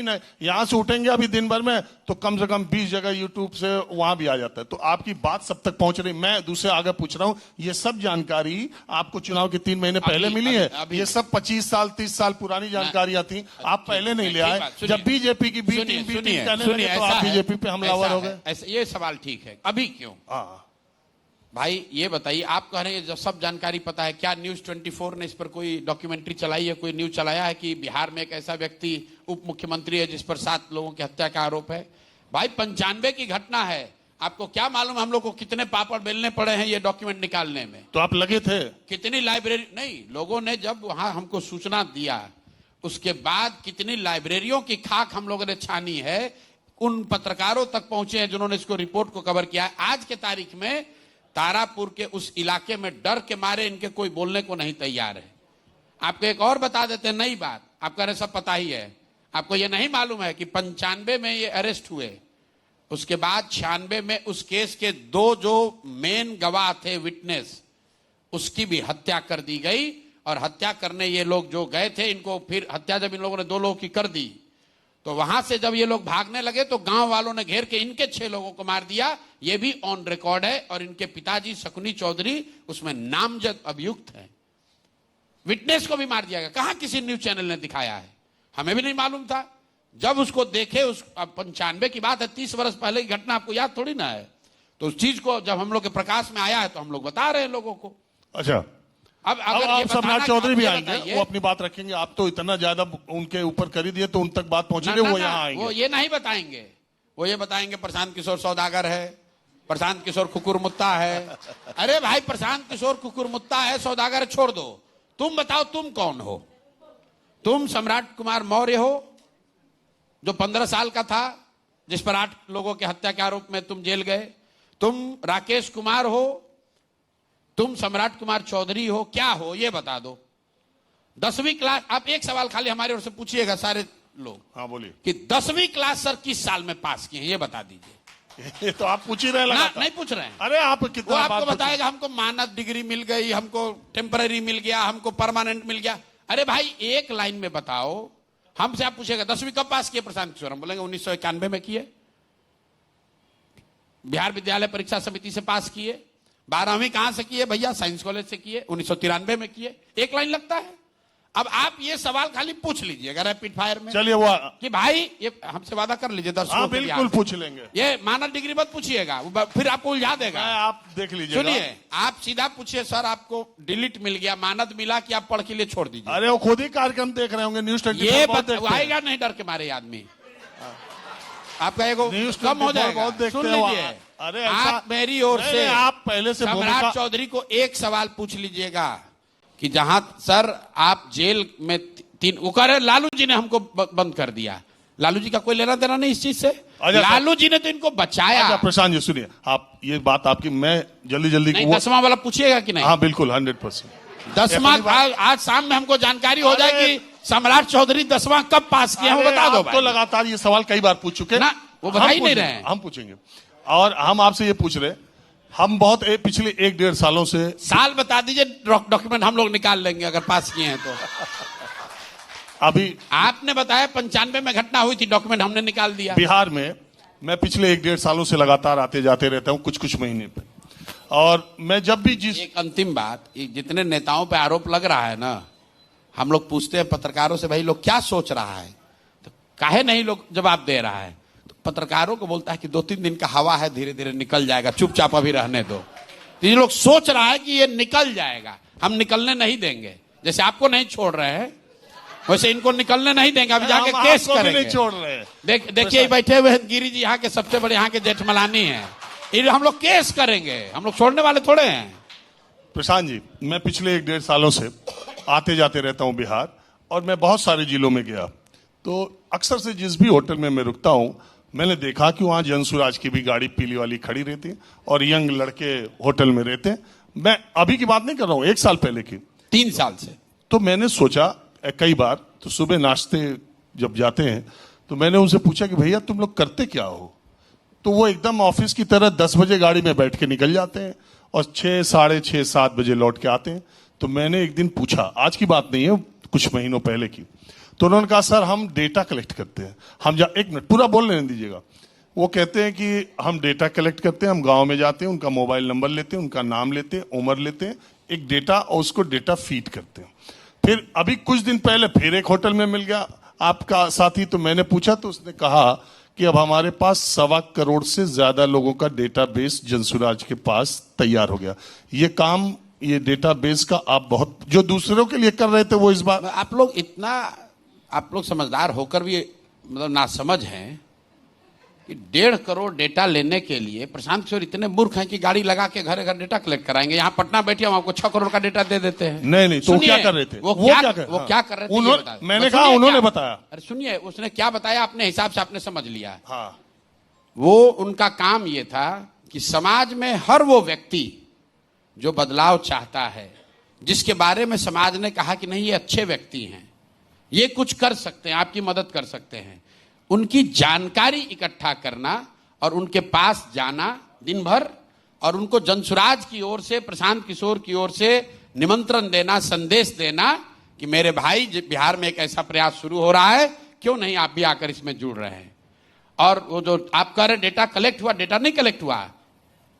ना यहां से उठेंगे अभी दिन भर में तो कम से कम 20 जगह यूट्यूब से वहां भी आ जाता है। तो आपकी बात सब तक पहुंच रही। मैं दूसरे आगे पूछ रहा हूं, ये सब जानकारी आपको चुनाव के 3 महीने पहले मिली है? ये सब 25 साल 30 साल पुरानी जानकारियां थी, आप पहले नहीं ले आए। जब बीजेपी की बी टीम कहने लगे तो आप बीजेपी पे हमलावर हो गए। ये सवाल ठीक है, अभी क्यों? भाई ये बताइए, आप कह रहे हैं जब सब जानकारी पता है, क्या न्यूज 24 ने इस पर कोई डॉक्यूमेंट्री चलाई है, कोई न्यूज चलाया है कि बिहार में एक ऐसा व्यक्ति उप मुख्यमंत्री है जिस पर 7 लोगों की हत्या का आरोप है? भाई 95 की घटना है, आपको क्या मालूम हम लोग को कितने पापड़ बेलने पड़े हैं ये डॉक्यूमेंट निकालने में? तो आप लगे थे? कितनी लाइब्रेरी, नहीं, लोगों ने जब वहां हमको सूचना दिया उसके बाद कितनी लाइब्रेरियों की खाक हम लोगों ने छानी है, उन पत्रकारों तक पहुंचे हैं जिन्होंने इसको रिपोर्ट को कवर किया है। आज के तारीख में तारापुर के उस इलाके में डर के मारे इनके कोई बोलने को नहीं तैयार है। आपको एक और बता देते हैं नई बात, आप कह रहे सब पता ही है, आपको यह नहीं मालूम है कि 95 में ये अरेस्ट हुए, उसके बाद 96 में उस केस के 2 जो मेन गवाह थे, विटनेस, उसकी भी हत्या कर दी गई। और हत्या करने ये लोग जो गए थे, इनको फिर हत्या जब इन लोगों ने 2 लोगों की कर दी तो वहां से जब ये लोग भागने लगे तो गांव वालों ने घेर के इनके 6 लोगों को मार दिया। ये भी ऑन रिकॉर्ड है। और इनके पिताजी शकुनी चौधरी उसमें नामजद अभियुक्त है। विटनेस को भी मार दिया गया। कहां किसी न्यूज चैनल ने दिखाया है? हमें भी नहीं मालूम था। जब उसको देखे, उस 95 की बात है, 30 वर्ष पहले की घटना, आपको याद थोड़ी ना है। तो उस चीज को जब हम लोग के प्रकाश में आया है तो हम लोग बता रहे हैं लोगों को। अच्छा, अब आप सम्राट चौधरी भी आएंगे, वो अपनी बात रखेंगे। आप तो इतना ज्यादा उनके ऊपर कर ही दिए तो उन तक बात पहुंचेगी, वो यहाँ आएंगे। वो ये नहीं बताएंगे, वो ये बताएंगे प्रशांत किशोर सौदागर है, प्रशांत किशोर कुकुरमुत्ता है। अरे भाई, प्रशांत किशोर कुकुरमुत्ता है, सौदागर छोड़ दो, तुम बताओ तुम कौन हो? तुम सम्राट कुमार मौर्य हो जो 15 साल का था, जिस पर 8 लोगों के हत्या के आरोप में तुम जेल गए। तुम राकेश कुमार हो, तुम सम्राट कुमार चौधरी हो, क्या हो ये बता दो। 10वीं क्लास, आप एक सवाल खाली हमारे ओर से पूछिएगा सारे लोग। हाँ बोलिए। कि 10वीं क्लास सर किस साल में पास किए हैं ये बता दीजिए। ये तो आप पूछ ही रहे ना, हैं। नहीं पूछ रहे हैं। अरे आप वो कितना आपको बताएगा हमको मानद डिग्री मिल गई, हमको टेम्पररी मिल गया, हमको परमानेंट मिल गया। अरे भाई एक लाइन में बताओ। हमसे आप पूछेगा 10वीं कब पास किए प्रशांत किशोर, हम बोलेंगे 1991 में किए, बिहार विद्यालय परीक्षा समिति से पास किए। 12वीं कहां से किए भैया, साइंस कॉलेज से किए, 1993 में किए। एक लाइन लगता है। अब आप ये सवाल खाली पूछ लीजिएगा रैपिड फायर में। चलिए वो कि भाई ये हमसे वादा कर लीजिए दर्शकों हाँ के लिए बिल्कुल आप। पूछ लेंगे। ये मानद डिग्री मत पूछिएगा, फिर आपको उलझा देगा। आप देख लीजिए। सुनिए, आप सीधा पूछिए सर आपको डिलीट मिल गया, मानद मिला कि आप पढ़ के लिए छोड़ दीजिए। अरे वो खुद ही कार्यक्रम देख रहे होंगे न्यूज 24 ये बहुत देखते हैं। आएगा नहीं डर के मारे आदमी। आपका एगो न्यूज कम हो 24 जाएगा। बहुत देखते सुन हैं वो। लीजिए, अरे ऐसा- आप मेरी ओर नहीं, से नहीं, आप पहले से सम्राट चौधरी को एक सवाल पूछ लीजिएगा कि जहां सर आप जेल में 3 वो कह रहे लालू जी ने हमको बंद कर दिया। लालू जी का कोई लेना देना नहीं इस चीज से। अच्छा, लालू जी ने तो इनको बचाया। अच्छा प्रशांत जी सुनिए, आप ये बात आपकी मैं जल्दी जल्दी नहीं 10वां वाला पूछिएगा कि नहीं। हाँ बिल्कुल 100%। 10वां आज शाम में हमको जानकारी हो जाए कि सम्राट चौधरी 10वां कब पास किया हम बता दो आप तो लगातार ये सवाल कई बार पूछ चुके हैं ना, वो बता ही नहीं रहे हैं। हम पूछेंगे और हम आपसे ये पूछ रहे हैं, हम बहुत पिछले 1-1.5 सालों से साल बता दीजिए, डॉक्यूमेंट हम लोग निकाल लेंगे अगर पास किए हैं तो। अभी आपने बताया 95 में घटना हुई थी, डॉक्यूमेंट हमने निकाल दिया। बिहार में मैं पिछले 1-1.5 सालों से लगातार आते जाते रहता हूँ कुछ महीने पे, और मैं जब भी जिस एक अंतिम बात, जितने नेताओं पे आरोप लग रहा है ना, हम लोग पूछते हैं पत्रकारों से भाई लोग क्या सोच रहा है, तो काहे नहीं लोग जवाब दे रहा है। तो पत्रकारों को बोलता है कि 2-3 दिन का हवा है, धीरे धीरे निकल जाएगा, चुपचाप अभी रहने दो। तो ये लोग सोच रहा है कि ये निकल जाएगा, हम निकलने नहीं देंगे। जैसे आपको नहीं छोड़ रहे हैं वैसे इनको निकलने नहीं देंगे, अभी जाके केस करेंगे। नहीं छोड़ रहे हैं। देखिए बैठे हुए हैं गिरी जी, यहाँ के सबसे बड़े यहाँ के जेठमलानी हैं। हम लोग केस करेंगे, हम लोग छोड़ने वाले थोड़े हैं। प्रशांत जी, मैं पिछले 1-1.5 सालों से आते जाते रहता हूं बिहार, और मैं बहुत सारे जिलों में गया, तो अक्सर से जिस भी होटल में मैं रुकता हूं मैंने देखा कि वहां जनसुराज की भी गाड़ी पीली वाली खड़ी रहती है और यंग लड़के होटल में रहते हैं। मैं अभी की बात नहीं कर रहा हूं, 1 साल पहले की, 3 साल से। तो मैंने सोचा कई बार, तो सुबह नाश्ते जब जाते हैं तो मैंने उनसे पूछा कि भैया तुम लोग करते क्या हो, तो वो एकदम ऑफिस की तरह 10 बजे गाड़ी में बैठ के निकल जाते हैं और 6, साढ़े 6, 7 बजे लौट के आते हैं। तो मैंने एक दिन पूछा, आज की बात नहीं है, कुछ महीनों पहले की, तो उन्होंने कहा सर हम डेटा कलेक्ट करते हैं। हम 1 मिनट पूरा बोल लेने दीजिएगा। वो कहते हैं कि हम डेटा कलेक्ट करते हैं, हम गांव में जाते हैं, उनका मोबाइल नंबर लेते हैं, उनका नाम लेते हैं, उम्र लेते हैं, एक डेटा, और उसको डेटा फीड करते हैं। फिर अभी कुछ दिन पहले फिर एक होटल में मिल गया आपका साथी, तो मैंने पूछा तो उसने कहा कि अब हमारे पास 1.25 करोड़ से ज्यादा लोगों का डेटाबेस जनसुराज के पास तैयार हो गया। ये काम, ये डेटाबेस का आप बहुत जो दूसरों के लिए कर रहे थे वो इस बार आप लोग समझदार होकर भी मतलब नासमझ हैं कि 1.5 करोड़ डेटा लेने के लिए प्रशांत किशोर इतने मूर्ख हैं कि गाड़ी लगा के घर घर डेटा कलेक्ट कराएंगे। यहाँ पटना बैठे हम आपको 6 करोड़ का डेटा दे देते हैं। नहीं तो क्या कर रहे थे, वो क्या कर रहे थे ये बता। मैंने कहा उन्होंने बताया। अरे सुनिए, उसने क्या बताया अपने हिसाब से आपने समझ लिया। हाँ, वो उनका काम ये था कि समाज में हर वो व्यक्ति जो बदलाव चाहता है, जिसके बारे में समाज ने कहा कि नहीं ये अच्छे व्यक्ति हैं, ये कुछ कर सकते हैं, आपकी मदद कर सकते हैं, उनकी जानकारी इकट्ठा करना और उनके पास जाना दिन भर, और उनको जनसुराज की ओर से, प्रशांत किशोर की ओर से निमंत्रण देना, संदेश देना कि मेरे भाई बिहार में एक ऐसा प्रयास शुरू हो रहा है, क्यों नहीं आप भी आकर इसमें जुड़ रहे हैं। और वो जो आप कह रहे डेटा कलेक्ट हुआ, डेटा नहीं कलेक्ट हुआ।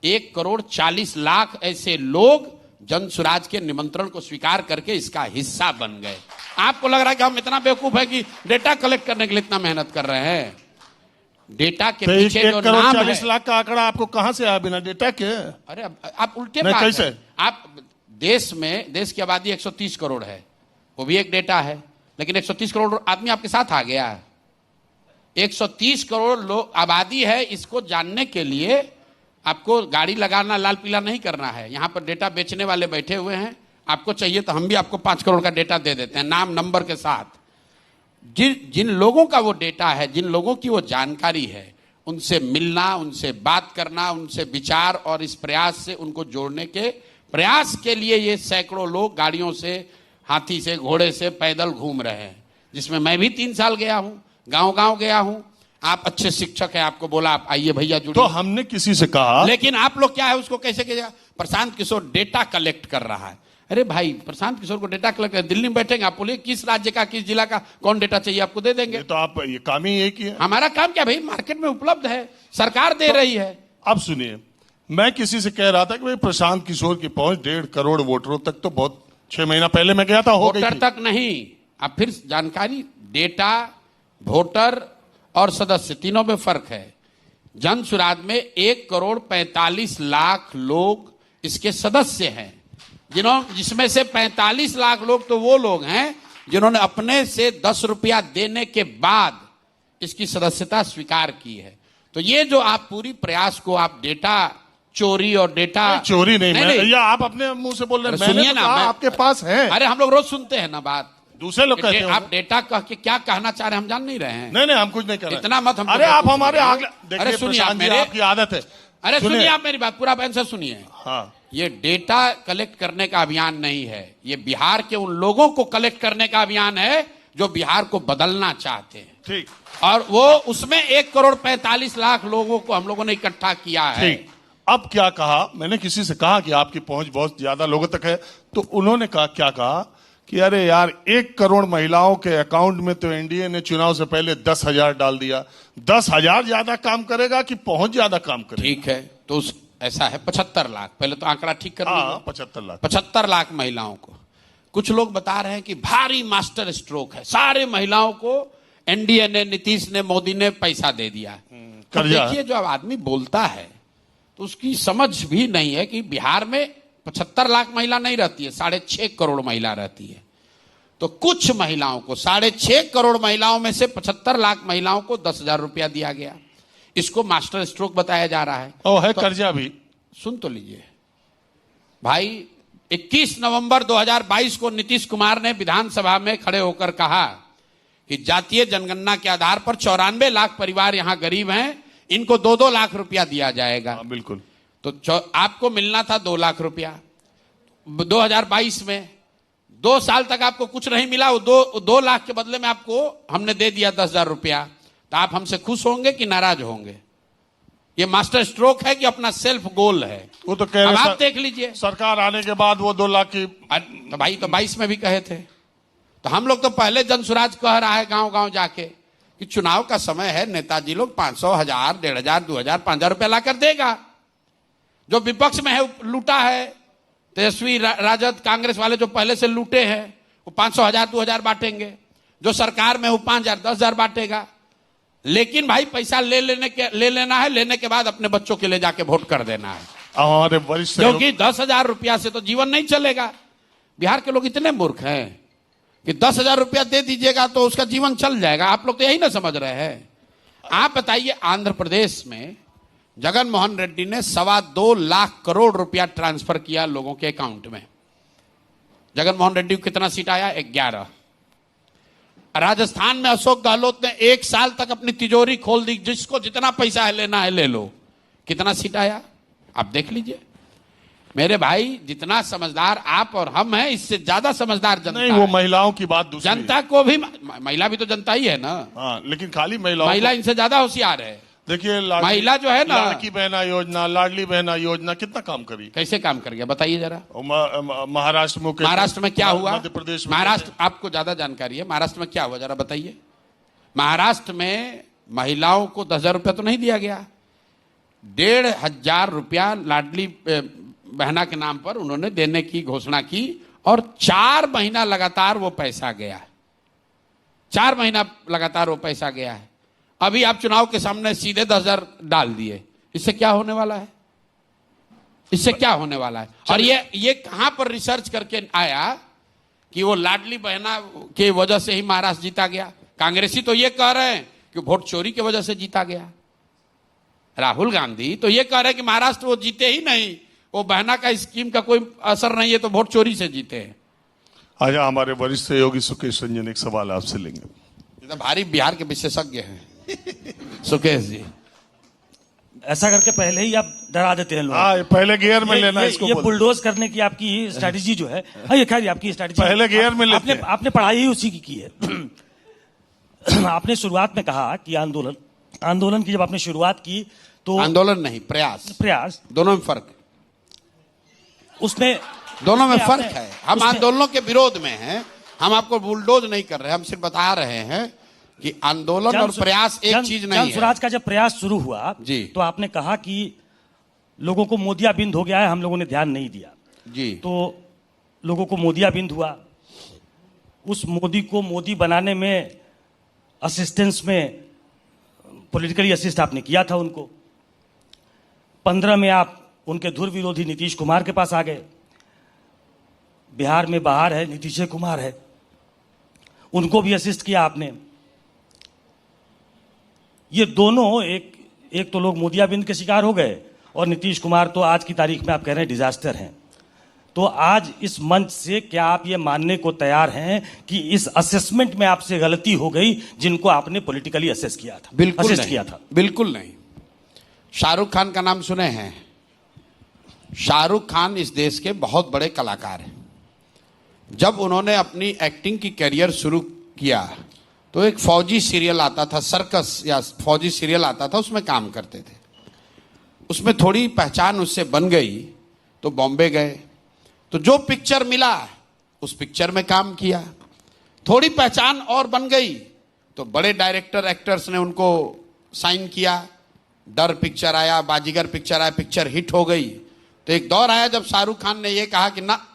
1 करोड़ 40 लाख ऐसे लोग जनसुराज के निमंत्रण को स्वीकार करके इसका हिस्सा बन गए। आपको लग रहा है कि हम इतना बेवकूफ है कि डेटा कलेक्ट करने के लिए इतना मेहनत कर रहे हैं। डेटा के पीछे जो 1 करोड़ नाम 40 है, लाख का आंकड़ा आपको कहां से आया बिना डेटा के? अरे आप उल्टे नहीं, बात कैसे? है। आप देश की आबादी 130 करोड़ है, वो भी एक डेटा है, लेकिन 130 करोड़ आदमी आपके साथ आ गया है। 130 करोड़ लोग आबादी है, इसको जानने के लिए आपको गाड़ी लगाना, लाल पीला नहीं करना है। यहां पर डेटा बेचने वाले बैठे हुए हैं, आपको चाहिए तो हम भी आपको 5 करोड़ का डेटा दे देते हैं नाम नंबर के साथ। जिन लोगों का वो डेटा है, जिन लोगों की वो जानकारी है, उनसे मिलना, उनसे बात करना, उनसे विचार और इस प्रयास से उनको जोड़ने के प्रयास के लिए ये सैकड़ों लोग गाड़ियों से, हाथी से, घोड़े से, पैदल घूम रहे हैं, जिसमें मैं भी 3 साल गया हूं, गांव-गांव गया हूं। आप अच्छे शिक्षक हैं, आपको बोला आप आइए भैया जुड़िए। तो हमने किसी से कहा, लेकिन आप लोग क्या है उसको कैसे किया? प्रशांत किशोर डेटा कलेक्ट कर रहा है। अरे भाई, प्रशांत किशोर को डेटा कलेक्ट कर, दिल्ली में बैठेंगे, आप बोलिए किस राज्य का, किस जिला का कौन डेटा चाहिए, आपको दे देंगे। तो आप ये काम ही एक ही है। हमारा काम क्या भाई, मार्केट में उपलब्ध है, सरकार दे रही है। अब सुनिए, मैं किसी से कह रहा था कि भाई प्रशांत किशोर की पहुंच 1.5 करोड़ वोटरों तक तो बहुत 6 महीना पहले मैं गया था, हो गई वोटर थी। तक नहीं, अब फिर जानकारी, डेटा, वोटर और सदस्य तीनों में फर्क है। जन सुराज में 1,45,00,000 लोग इसके सदस्य हैं, जिसमें से 45 लाख लोग तो वो लोग हैं जिन्होंने अपने से 10 रुपया देने के बाद इसकी सदस्यता स्वीकार की है। तो ये जो आप पूरी प्रयास को आप डेटा चोरी और डेटा चोरी नहीं, या आप अपने मुंह से बोल रहे हैं, मैंने सुनिए तो ना, कहा आपके पास है। अरे हम लोग रोज सुनते हैं ना बात, दूसरे लोग कहते हैं। आप डेटा कह के क्या कहना चाह रहे हैं हम जान नहीं रहे हैं। नहीं हम कुछ नहीं कर रहे। इतना मत हम। अरे आप हमारे आगे देखिए, अरे सुनिए, आप मेरे, आपकी आदत है। अरे सुनिए, आप मेरी बात पूरा आंसर सुनिए। हाँ, ये डेटा कलेक्ट करने का अभियान नहीं है, ये बिहार के उन लोगों को कलेक्ट करने का अभियान है जो बिहार को बदलना चाहते हैं। ठीक। और वो उसमें 1,45,00,000 लोगों को हम लोगों ने इकट्ठा किया है। ठीक। अब क्या कहा, मैंने किसी से कहा कि आपकी पहुंच बहुत ज्यादा लोगों तक है, तो उन्होंने कहा, क्या कहा कि अरे यार 1 करोड़ महिलाओं के अकाउंट में तो एनडीए ने चुनाव से पहले 10,000 डाल दिया। 10,000 ज्यादा काम करेगा कि पहुंच ज्यादा काम करेगा? ठीक है, तो ऐसा है 75 लाख, पहले तो आंकड़ा ठीक कर लीजिए। 75 लाख, 75 लाख महिलाओं को। कुछ लोग बता रहे हैं कि भारी मास्टर स्ट्रोक है, सारे महिलाओं को एनडीए ने, नीतीश ने, मोदी ने पैसा दे दिया। तो देखिए, जो आदमी बोलता है तो उसकी समझ भी नहीं है कि बिहार में 75 लाख महिला नहीं रहती है, 6.5 करोड़ महिला रहती है। तो कुछ महिलाओं को, 6.5 करोड़ महिलाओं में से 75 लाख महिलाओं को 10,000 रुपया दिया गया। इसको मास्टर स्ट्रोक बताया जा रहा है। और है कर्जा भी। सुन तो लीजिए भाई, 21 नवंबर 2022 को नीतीश कुमार ने विधानसभा में खड़े होकर कहा कि जातीय जनगणना के आधार पर 94 लाख परिवार यहां गरीब हैं, इनको 2-2 लाख रुपया दिया जाएगा। बिल्कुल। तो आपको मिलना था 2 लाख रुपया 2022 में, 2 साल तक आपको कुछ नहीं मिला, वो 2 लाख के बदले में आपको हमने दे दिया 10,000 रुपया। तो आप हमसे खुश होंगे कि नाराज होंगे? ये मास्टर स्ट्रोक है कि अपना सेल्फ गोल है? वो तो कह रहे, आप देख लीजिए, सरकार आने के बाद वो 2 लाख की। तो भाई, तो 22 में भी कहे थे। तो हम लोग तो पहले जनसुराज कह रहा है गांव गांव जाके कि चुनाव का समय है, नेताजी लोग 500, 1000, 1,500, 2,000, 5,000 रुपया लाकर देगा। जो विपक्ष में है लूटा है, तेजस्वी, राजद, कांग्रेस वाले जो पहले से लूटे हैं वो 500, 1000, 2,000 बांटेंगे। जो सरकार में वो 5,000, 10,000 बांटेगा। लेकिन भाई पैसा ले लेना है, लेने के बाद अपने बच्चों के लिए जाके वोट कर देना है। हमारे वरिष्ठ, क्योंकि 10,000 रुपया से तो जीवन नहीं चलेगा। बिहार के लोग इतने मूर्ख हैं कि 10,000 रुपया दे दीजिएगा तो उसका जीवन चल जाएगा। आप लोग तो यही ना समझ रहे हैं। आप बताइए, आंध्र प्रदेश में जगन मोहन रेड्डी ने 2.25 लाख करोड़ रुपया ट्रांसफर किया लोगों के अकाउंट में। जगन मोहन रेड्डी को कितना सीट आया? 11। राजस्थान में अशोक गहलोत ने 1 साल तक अपनी तिजोरी खोल दी, जिसको जितना पैसा है लेना है ले लो। कितना सीट आया आप देख लीजिए। मेरे भाई, जितना समझदार आप और हम हैं, इससे ज्यादा समझदार जनता नहीं। वो महिलाओं की बात दूसरी, जनता को भी, महिला भी तो जनता ही है ना। हाँ, लेकिन खाली महिला इनसे ज्यादा होशियार है। देखिए, महिला जो है ना, लाड़की बहना योजना, लाडली बहना योजना कितना काम करी, कैसे काम कर गया बताइए जरा। महाराष्ट्र में क्या हुआ? मध्य प्रदेश में, महाराष्ट्र आपको ज्यादा जानकारी है, महाराष्ट्र में क्या हुआ जरा बताइए। महाराष्ट्र में महिलाओं को 10,000 रुपया तो नहीं दिया गया, 1,500 रुपया लाडली बहना के नाम पर उन्होंने देने की घोषणा की, और 4 महीना लगातार वो पैसा गया। 4 महीना लगातार वो पैसा गया है। अभी आप चुनाव के सामने सीधे 10,000 डाल दिए। इससे क्या होने वाला है? इससे क्या होने वाला है? और ये कहां पर रिसर्च करके आया कि वो लाडली बहना की वजह से ही महाराष्ट्र जीता गया? कांग्रेसी तो ये कह रहे हैं कि वोट चोरी की वजह से जीता गया। राहुल गांधी तो ये कह रहे हैं कि महाराष्ट्र वो जीते ही नहीं, वो बहना का स्कीम का कोई असर नहीं है, तो वोट चोरी से जीते हैं। अच्छा, हमारे वरिष्ठ सहयोगी सुकेश रंजन एक सवाल आपसे लेंगे। तो भारी बिहार के विशेषज्ञ हैं सुकेश जी। ऐसा करके पहले ही आप डरा देते हैं लोग। हाँ, पहले गियर में लेना इसको ये बोल। बुलडोज करने की आपकी स्ट्रैटेजी जो है, हाँ ये खैर आपकी स्ट्रैटेजी पहले गियर में लेते हैं। आपने पढ़ाई ही उसी की है। आपने शुरुआत में कहा कि आंदोलन की जब आपने शुरुआत की तो आंदोलन नहीं, प्रयास दोनों में फर्क है। उसमें दोनों में फर्क आपने- है। हम आंदोलनों के विरोध में हैं, हम आपको बुलडोज नहीं कर रहे, हम सिर्फ बता रहे हैं कि आंदोलन और प्रयास एक चीज नहीं है। स्वराज का जब प्रयास शुरू हुआ जी। तो आपने कहा कि लोगों को मोदियाबिंद हो गया है, हम लोगों ने ध्यान नहीं दिया। जी। तो लोगों को मोदियाबिंद हुआ, उस मोदी को मोदी बनाने में असिस्टेंस में पॉलिटिकली असिस्ट आपने किया था उनको। 15 में आप उनके धुर विरोधी नीतीश कुमार के पास आ गए। बिहार में बाहर है नीतीश कुमार है, उनको भी असिस्ट किया आपने। ये दोनों एक तो लोग मोदियाबिंद के शिकार हो गए और नीतीश कुमार तो आज की तारीख में आप कह रहे हैं डिजास्टर हैं। तो आज इस मंच से क्या आप ये मानने को तैयार हैं कि इस असेसमेंट में आपसे गलती हो गई जिनको आपने पॉलिटिकली असेस किया था? बिल्कुल असिस्ट नहीं, किया था। बिल्कुल नहीं। शाहरुख खान का नाम सुने हैं? शाहरुख खान इस देश के बहुत बड़े कलाकार हैं। जब उन्होंने अपनी एक्टिंग की कैरियर शुरू किया तो एक फौजी सीरियल आता था, सर्कस या फौजी सीरियल आता था, उसमें काम करते थे। उसमें थोड़ी पहचान उससे बन गई तो बॉम्बे गए, तो जो पिक्चर मिला उस पिक्चर में काम किया। थोड़ी पहचान और बन गई तो बड़े डायरेक्टर एक्टर्स ने उनको साइन किया। डर पिक्चर आया, बाजीगर पिक्चर आया, पिक्चर हिट हो गई। तो एक दौर आया जब शाहरुख खान ने यह कहा कि ना,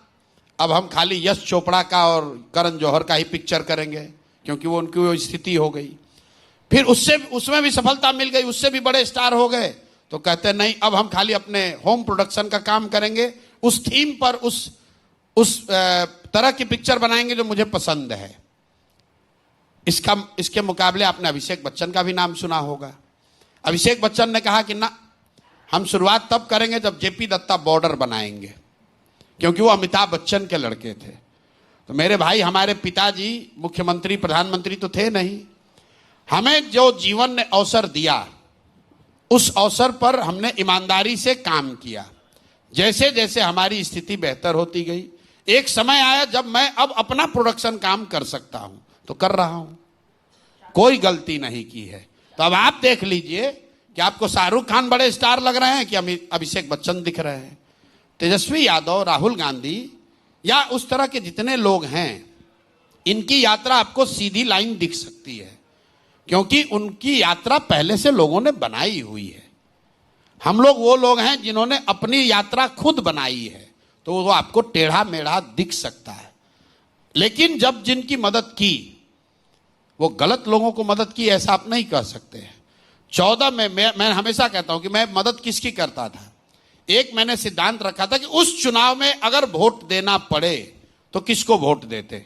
अब हम खाली यश चोपड़ा का और करण जौहर का ही पिक्चर करेंगे, क्योंकि वो उनकी वो स्थिति हो गई। फिर उसमें भी सफलता मिल गई, उससे भी बड़े स्टार हो गए, तो कहते नहीं अब हम खाली अपने होम प्रोडक्शन का काम करेंगे, उस थीम पर उस तरह की पिक्चर बनाएंगे जो मुझे पसंद है। इसके मुकाबले आपने अभिषेक बच्चन का भी नाम सुना होगा। अभिषेक बच्चन ने कहा कि ना, हम शुरुआत तब करेंगे जब जेपी दत्ता बॉर्डर बनाएंगे, क्योंकि वो अमिताभ बच्चन के लड़के थे। तो मेरे भाई, हमारे पिताजी मुख्यमंत्री प्रधानमंत्री तो थे नहीं, हमें जो जीवन ने अवसर दिया उस अवसर पर हमने ईमानदारी से काम किया। जैसे जैसे हमारी स्थिति बेहतर होती गई, एक समय आया जब मैं अब अपना प्रोडक्शन काम कर सकता हूं, तो कर रहा हूं, कोई गलती नहीं की है। तो अब आप देख लीजिए कि आपको शाहरुख खान बड़े स्टार लग रहे हैं कि अभिषेक बच्चन दिख रहे हैं। तेजस्वी यादव, राहुल गांधी या उस तरह के जितने लोग हैं, इनकी यात्रा आपको सीधी लाइन दिख सकती है, क्योंकि उनकी यात्रा पहले से लोगों ने बनाई हुई है। हम लोग वो लोग हैं जिन्होंने अपनी यात्रा खुद बनाई है, तो वो आपको टेढ़ा मेढ़ा दिख सकता है। लेकिन जब जिनकी मदद की, वो गलत लोगों को मदद की, ऐसा आप नहीं कह सकते हैं। 14 में मैं हमेशा कहता हूं कि मैं मदद किसकी करता था। एक मैंने सिद्धांत रखा था कि उस चुनाव में अगर वोट देना पड़े तो किसको वोट देते।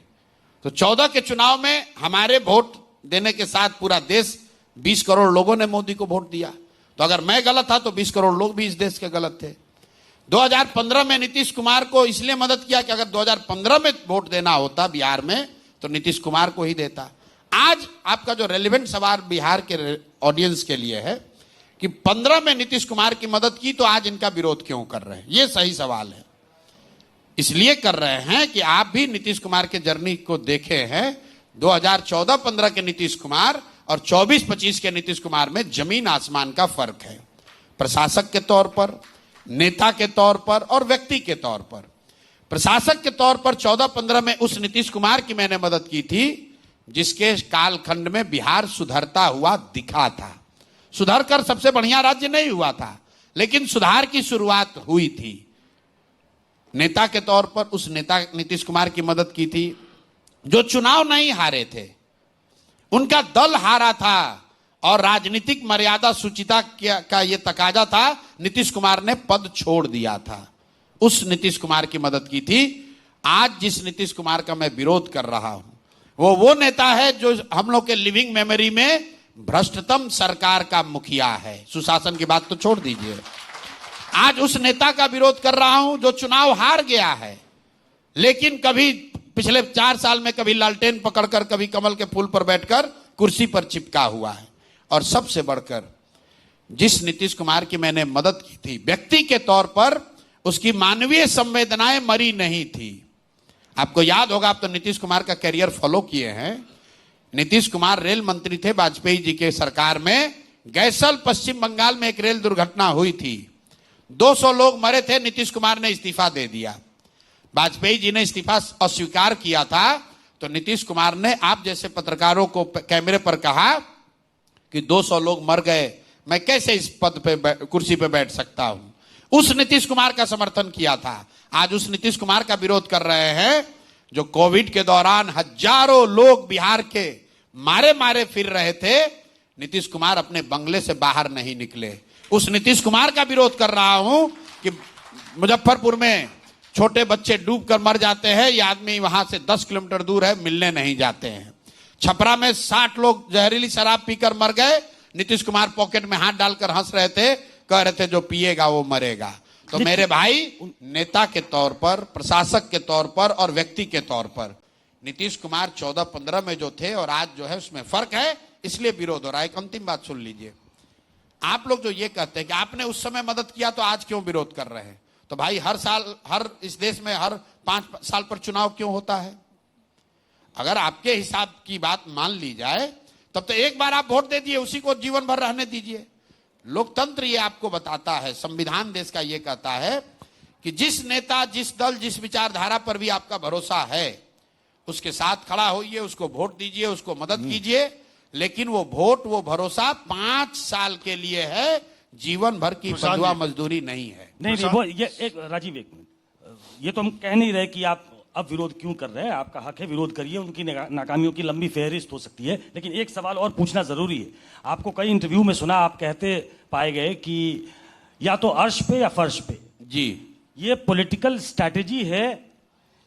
तो 14 के चुनाव में हमारे वोट देने के साथ पूरा देश, 20 करोड़ लोगों ने मोदी को वोट दिया। तो अगर मैं गलत था तो 20 करोड़ लोग भी इस देश के गलत थे। 2015 में नीतीश कुमार को इसलिए मदद किया कि अगर 2015 में वोट देना होता बिहार में तो नीतीश कुमार को ही देता। आज आपका जो रेलिवेंट सवाल बिहार के ऑडियंस के लिए है कि 15 में नीतीश कुमार की मदद की तो आज इनका विरोध क्यों कर रहे हैं, ये सही सवाल है। इसलिए कर रहे हैं कि आप भी नीतीश कुमार के जर्नी को देखे हैं। 2014-15 के नीतीश कुमार और 24-25 के नीतीश कुमार में जमीन आसमान का फर्क है, प्रशासक के तौर पर, नेता के तौर पर और व्यक्ति के तौर पर। प्रशासक के तौर पर 14-15 में उस नीतीश कुमार की मैंने मदद की थी जिसके कालखंड में बिहार सुधरता हुआ दिखा था। सुधर कर सबसे बढ़िया राज्य नहीं हुआ था, लेकिन सुधार की शुरुआत हुई थी। नेता के तौर पर उस नेता नीतीश कुमार की मदद की थी जो चुनाव नहीं हारे थे, उनका दल हारा था और राजनीतिक मर्यादा सुचिता का यह तकाजा था, नीतीश कुमार ने पद छोड़ दिया था। उस नीतीश कुमार की मदद की थी। आज जिस नीतीश कुमार का मैं विरोध कर रहा हूं वो नेता है जो हम लोग के लिविंग मेमोरी में भ्रष्टतम सरकार का मुखिया है। सुशासन की बात तो छोड़ दीजिए, आज उस नेता का विरोध कर रहा हूं जो चुनाव हार गया है, लेकिन कभी पिछले 4 साल में कभी लालटेन पकड़कर, कभी कमल के फूल पर बैठकर कुर्सी पर चिपका हुआ है। और सबसे बढ़कर जिस नीतीश कुमार की मैंने मदद की थी व्यक्ति के तौर पर, उसकी मानवीय संवेदनाएं मरी नहीं थी। आपको याद होगा, आप तो नीतीश कुमार का करियर फॉलो किए हैं। नीतीश कुमार रेल मंत्री थे वाजपेयी जी के सरकार में। गैसल पश्चिम बंगाल में एक रेल दुर्घटना हुई थी, 200 लोग मरे थे। नीतीश कुमार ने इस्तीफा दे दिया। वाजपेयी जी ने इस्तीफा अस्वीकार किया था, तो नीतीश कुमार ने आप जैसे पत्रकारों को कैमरे पर कहा कि 200 लोग मर गए, मैं कैसे इस पद पे कुर्सी पे बैठ सकता हूं। उस नीतीश कुमार का समर्थन किया था। आज उस नीतीश कुमार का विरोध कर रहे हैं जो कोविड के दौरान हजारों लोग बिहार के मारे मारे फिर रहे थे। नीतीश कुमार अपने बंगले से बाहर नहीं निकले। उस नीतीश कुमार का विरोध कर रहा हूं कि मुजफ्फरपुर में छोटे बच्चे डूबकर मर जाते हैं, ये आदमी वहां से 10 किलोमीटर दूर है, मिलने नहीं जाते हैं। छपरा में 60 लोग जहरीली शराब पीकर मर गए, नीतीश कुमार पॉकेट में हाथ डालकर हंस रहे थे, कह रहे थे जो पिएगा वो मरेगा। तो मेरे भाई, नेता के तौर पर, प्रशासक के तौर पर और व्यक्ति के तौर पर नीतीश कुमार 14-15 में जो थे और आज जो है उसमें फर्क है, इसलिए विरोध हो रहा है। एक अंतिम बात सुन लीजिए, आप लोग जो ये कहते हैं कि आपने उस समय मदद किया तो आज क्यों विरोध कर रहे हैं, तो भाई हर साल, हर इस देश में हर 5 साल पर चुनाव क्यों होता है? अगर आपके हिसाब की बात मान ली जाए तब तो एक बार आप वोट दे दिए, उसी को जीवन भर रहने दीजिए। लोकतंत्र ये आपको बताता है, संविधान देश का ये कहता है कि जिस नेता, जिस दल, जिस विचारधारा पर भी आपका भरोसा है उसके साथ खड़ा होइए, उसको वोट दीजिए, उसको मदद कीजिए। लेकिन वो वोट, वो भरोसा 5 साल के लिए है, जीवन भर की बंधुआ मजदूरी नहीं है। नहीं, वो ये एक राजीव, एक मिनट, ये तो हम कह नहीं रहे कि आप अब विरोध क्यों कर रहे हैं, आपका हक है, विरोध करिए, उनकी नाकामियों की लंबी फहरिस्त हो सकती है। लेकिन एक सवाल और पूछना जरूरी है। आपको कई इंटरव्यू में सुना, आप कहते पाए गए कि या तो अर्श पे या फर्श पे। जी, ये पॉलिटिकल स्ट्रैटेजी है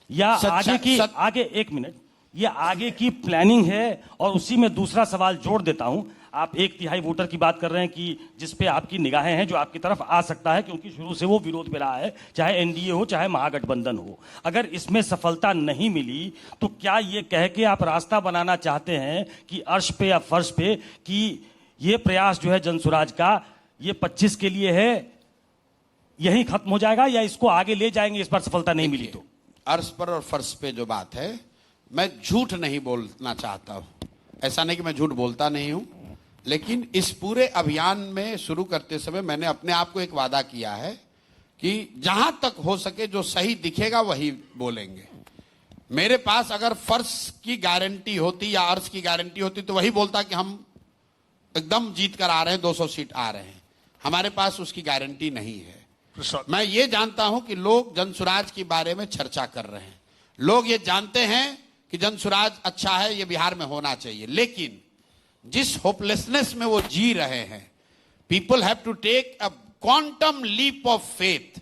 या आगे एक मिनट, ये आगे की प्लानिंग है? और उसी में दूसरा सवाल जोड़ देता हूं, आप 1/3 वोटर की बात कर रहे हैं कि जिस पे आपकी निगाहें हैं, जो आपकी तरफ आ सकता है, क्योंकि शुरू से वो विरोध में रहा है, चाहे एनडीए हो चाहे महागठबंधन हो। अगर इसमें सफलता नहीं मिली तो क्या ये कह के आप रास्ता बनाना चाहते हैं कि अर्श पे या फर्श पे, कि ये प्रयास जो है जनसुराज का, ये 25 के लिए है, यही खत्म हो जाएगा, या इसको आगे ले जाएंगे इस बार सफलता नहीं मिली तो? अर्श पर और फर्श पे जो बात है, मैं झूठ नहीं बोलना चाहता हूं। ऐसा नहीं कि मैं झूठ बोलता नहीं हूं, लेकिन इस पूरे अभियान में शुरू करते समय मैंने अपने आप को एक वादा किया है कि जहां तक हो सके जो सही दिखेगा वही बोलेंगे। मेरे पास अगर फर्श की गारंटी होती या अर्श की गारंटी होती तो वही बोलता कि हम एकदम जीत कर आ रहे हैं, 200 सीट आ रहे हैं। हमारे पास उसकी गारंटी नहीं है। मैं ये जानता हूं कि लोग जनसुराज के बारे में चर्चा कर रहे हैं, लोग ये जानते हैं कि जनसुराज अच्छा है, ये बिहार में होना चाहिए। लेकिन जिस होपलेसनेस में वो जी रहे हैं, people have to take a quantum leap of faith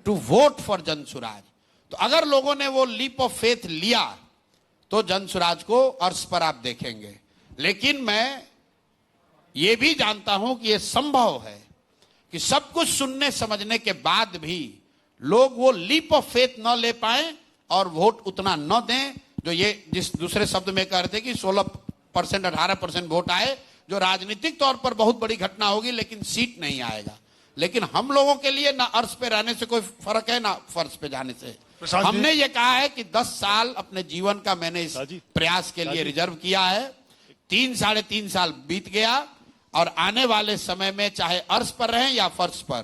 to vote for Jan Suraaj. तो अगर लोगों ने वो लीप ऑफ फेथ लिया तो जनसुराज को अर्श पर आप देखेंगे। लेकिन मैं ये भी जानता हूं कि ये संभव है कि सब कुछ सुनने समझने के बाद भी लोग वो लीप ऑफ फेथ न ले पाए और वोट उतना न दें, जो ये जिस दूसरे शब्द में कह रहे थे कि 16% 18% वोट आए, जो राजनीतिक तौर पर बहुत बड़ी घटना होगी, लेकिन सीट नहीं आएगा। लेकिन हम लोगों के लिए ना अर्श पे रहने से कोई फर्क है ना फर्श पे जाने से। हमने ये कहा है कि 10 साल अपने जीवन का मैंने इस प्रयास के लिए रिजर्व किया है। 3-3.5 साल बीत गया और आने वाले समय में चाहे अर्श पर रहें या फर्श पर,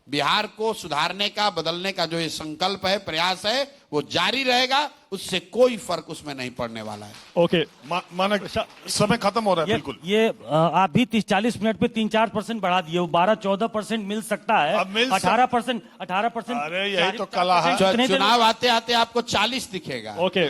बिहार को सुधारने का, बदलने का जो ये संकल्प है, प्रयास है, वो जारी रहेगा। उससे कोई फर्क उसमें नहीं पड़ने वाला है। ओके, माना समय खत्म हो रहा है। बिल्कुल, ये आप भी 30-40 मिनट पे 3-4% बढ़ा दिए, वो 12-14% मिल सकता है। 18%। अरे यही तो कला है। चुनाव आते आते आपको 40 दिखेगा। ओके,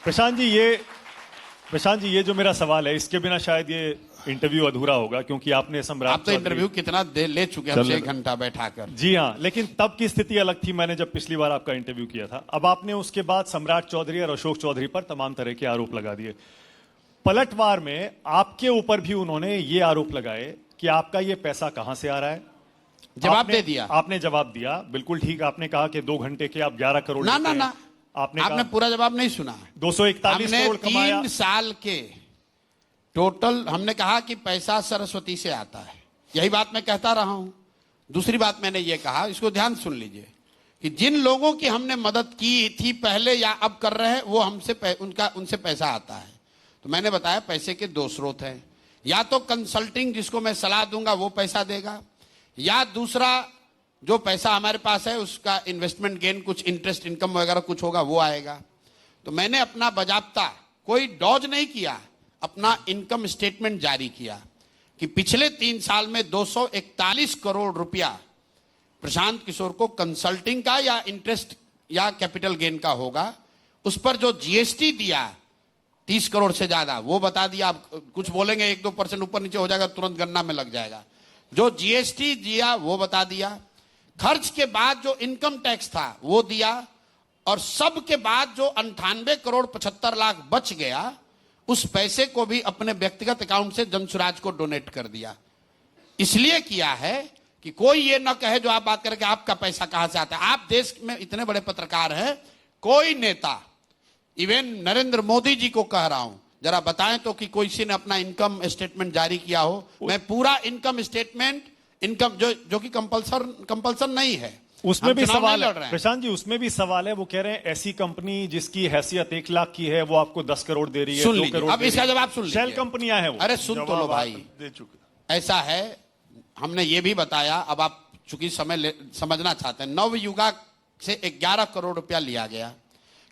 प्रशांत जी, ये जो मेरा सवाल है, इसके बिना शायद ये इंटरव्यू अधूरा होगा, क्योंकि आपने सम्राट, आप तो इंटरव्यू कितना देर ले चुके हैं, 6 घंटा बैठाकर। जी हाँ, लेकिन तब की स्थिति अलग थी, मैंने जब पिछली बार आपका इंटरव्यू किया था। अब आपने उसके बाद सम्राट चौधरी और अशोक चौधरी पर तमाम तरह के आरोप लगा दिए। पलटवार में आपके ऊपर भी उन्होंने ये आरोप लगाए कि आपका ये पैसा कहां से आ रहा है। जवाब दे दिया आपने, जवाब दिया, बिल्कुल ठीक। आपने कहा कि 2 घंटे के आप 11 करोड़। ना, आपने पूरा जवाब नहीं सुना। 241 करोड़ कमाया। 3 साल के टोटल हमने कहा कि पैसा सरस्वती से आता है, यही बात मैं कहता रहा हूं। दूसरी बात मैंने ये कहा, इसको ध्यान सुन लीजिए, कि जिन लोगों की हमने मदद की थी पहले या अब कर रहे हैं, वो उनसे पैसा आता है। तो मैंने बताया पैसे के दो स्रोत हैं, या तो कंसल्टिंग जिसको मैं सलाह दूंगा वो पैसा देगा, या दूसरा जो पैसा हमारे पास है उसका इन्वेस्टमेंट गेन, कुछ इंटरेस्ट इनकम वगैरह कुछ होगा वो आएगा। तो मैंने अपना बाजाप्ता कोई डॉज नहीं किया, अपना इनकम स्टेटमेंट जारी किया कि पिछले 3 साल में 241 करोड़ रुपया प्रशांत किशोर को कंसल्टिंग का या इंटरेस्ट या कैपिटल गेन का होगा। उस पर जो जीएसटी दिया 30 करोड़ से ज्यादा, वो बता दिया। आप कुछ बोलेंगे 1-2% ऊपर नीचे हो जाएगा, तुरंत गणना में लग जाएगा। जो जीएसटी दिया वो बता दिया, खर्च के बाद जो इनकम टैक्स था वो दिया, और सब के बाद जो 98 करोड़ 75 लाख बच गया, उस पैसे को भी अपने व्यक्तिगत अकाउंट से जनसुराज को डोनेट कर दिया। इसलिए किया है कि कोई ये ना कहे जो आप बात करें कि आपका पैसा कहां से आता है। आप देश में इतने बड़े पत्रकार हैं, कोई नेता, इवन नरेंद्र मोदी जी को कह रहा हूं, जरा बताएं तो कि कोई ने अपना इनकम स्टेटमेंट जारी किया हो। मैं पूरा इनकम स्टेटमेंट, इनकम जो कि कंपल्सन नहीं है, उसमें भी सवाल है है। प्रशांत जी, उसमें भी सवाल है। वो कह रहे हैं ऐसी कंपनी जिसकी हैसियत 1 लाख की है वो आपको 10 करोड़ दे रही है, 2 करोड़। अब इसका जवाब सुन लीजिए। शेल कंपनियां हैं वो। अरे सुन तो लो भाई, दे चुके। ऐसा है, हमने ये भी बताया। अब आप चूंकि समझना चाहते हैं, नवयुगा से 11 करोड़ रुपया लिया गया।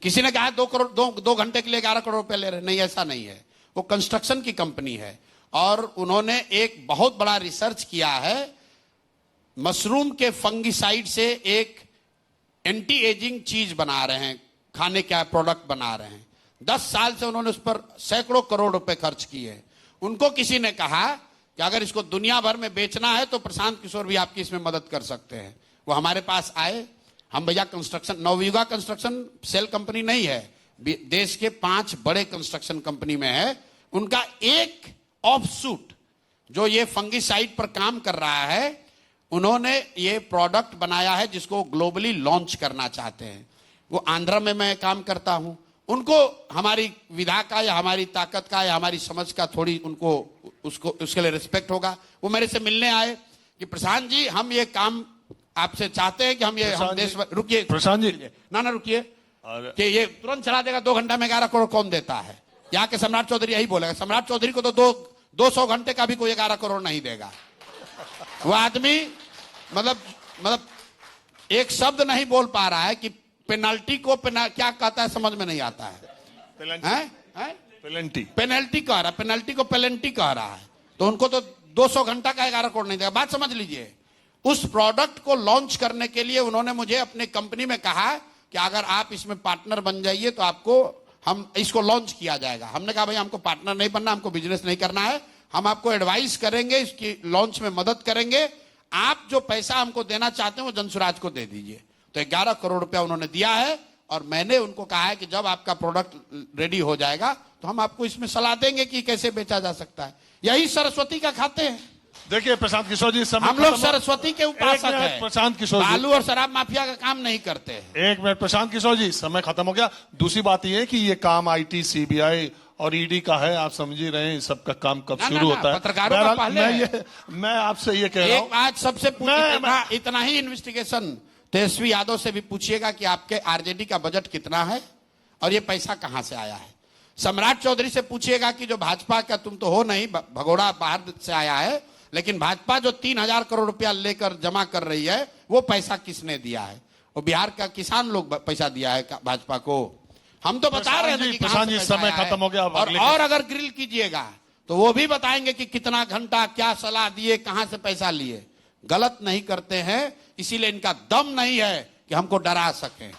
किसी ने कहा 2 घंटे के लिए 11 करोड़ रुपया ले रहे, नहीं, ऐसा नहीं है। वो कंस्ट्रक्शन की कंपनी है और उन्होंने एक बहुत बड़ा रिसर्च किया है। मशरूम के फंगिसाइड से एक एंटी एजिंग चीज बना रहे हैं, खाने का प्रोडक्ट बना रहे हैं। 10 साल से उन्होंने उस पर सैकड़ों करोड़ रुपए खर्च किए। उनको किसी ने कहा कि अगर इसको दुनिया भर में बेचना है तो प्रशांत किशोर भी आपकी इसमें मदद कर सकते हैं। वो हमारे पास आए, हम भैया construction, Navayuga construction shell company नहीं है, देश के 5 बड़े कंस्ट्रक्शन कंपनी में है। उनका एक ऑफशूट जो ये फंगिसाइड पर काम कर रहा है, उन्होंने ये प्रोडक्ट बनाया है जिसको ग्लोबली लॉन्च करना चाहते हैं। वो आंध्रा में मैं काम करता हूं, उनको हमारी विधा का या हमारी ताकत का या हमारी समझ का थोड़ी उनको उसके लिए रिस्पेक्ट होगा। वो मेरे से मिलने आए कि प्रशांत जी, हम ये काम आपसे चाहते हैं कि हम देश, रुकिए प्रशांत जी, ना रुकिए, कि ये तुरंत चला देगा 2 घंटा में 11 करोड़ कौन देता है? यहाँ के सम्राट चौधरी यही बोलेगा। सम्राट चौधरी को तो 200 घंटे का भी कोई 11 करोड़ नहीं देगा। वो आदमी मतलब एक शब्द नहीं बोल पा रहा है कि पेनल्टी को क्या कहता है, समझ में नहीं आता है। पेनल्टी कह रहा है, पेनल्टी को पेनल्टी कह रहा है। तो उनको तो 200 घंटा का 11 करोड़ नहीं देगा। बात समझ लीजिए। उस प्रोडक्ट को लॉन्च करने के लिए उन्होंने मुझे अपने कंपनी में कहा कि अगर आप इसमें पार्टनर बन जाइए तो आपको हम इसको लॉन्च किया जाएगा। हमने कहा भाई हमको पार्टनर नहीं बनना, हमको बिजनेस नहीं करना है, हम आपको एडवाइस करेंगे, इसकी लॉन्च में मदद करेंगे। आप जो पैसा हमको देना चाहते हैं वो जनसुराज को दे दीजिए। तो 11 करोड़ रुपया उन्होंने दिया है और मैंने उनको कहा है कि जब आपका प्रोडक्ट रेडी हो जाएगा तो हम आपको इसमें सलाह देंगे कि कैसे बेचा जा सकता है। यही सरस्वती का खाते हैं। देखिए प्रशांत किशोर जी, हम लोग सरस्वती के उपासक हैं। प्रशांत किशोर जी, बालू और शराब माफिया का काम नहीं करते हैं। 1 मिनट प्रशांत किशोर जी, समय खत्म हो गया। दूसरी बात यह है कि ये काम आईटी, सीबीआई और ईडी का है। आप समझ ही रहे हैं सबका काम कब शुरू होता है। पत्रकारों का पहले मैं आपसे ये कह रहा हूं, आज सबसे इतना ही इन्वेस्टिगेशन तेजस्वी यादव से भी पूछिएगा कि आपके आरजेडी का बजट कितना है और ये पैसा कहां से आया है। सम्राट चौधरी से पूछिएगा कि जो भाजपा का, तुम तो हो नहीं, भगोड़ा बाहर से आया है, लेकिन भाजपा जो 3000 करोड़ रुपया लेकर जमा कर रही है वो पैसा किसने दिया है? वो बिहार का किसान लोग पैसा दिया है भाजपा को। हम तो बता रहे हैं कि प्रशांत जी समय खत्म हो गया। और अगर ग्रिल कीजिएगा तो वो भी बताएंगे कि कितना घंटा, क्या सलाह दिए, कहां से पैसा लिए। गलत नहीं करते हैं, इसीलिए इनका दम नहीं है कि हमको डरा सकें।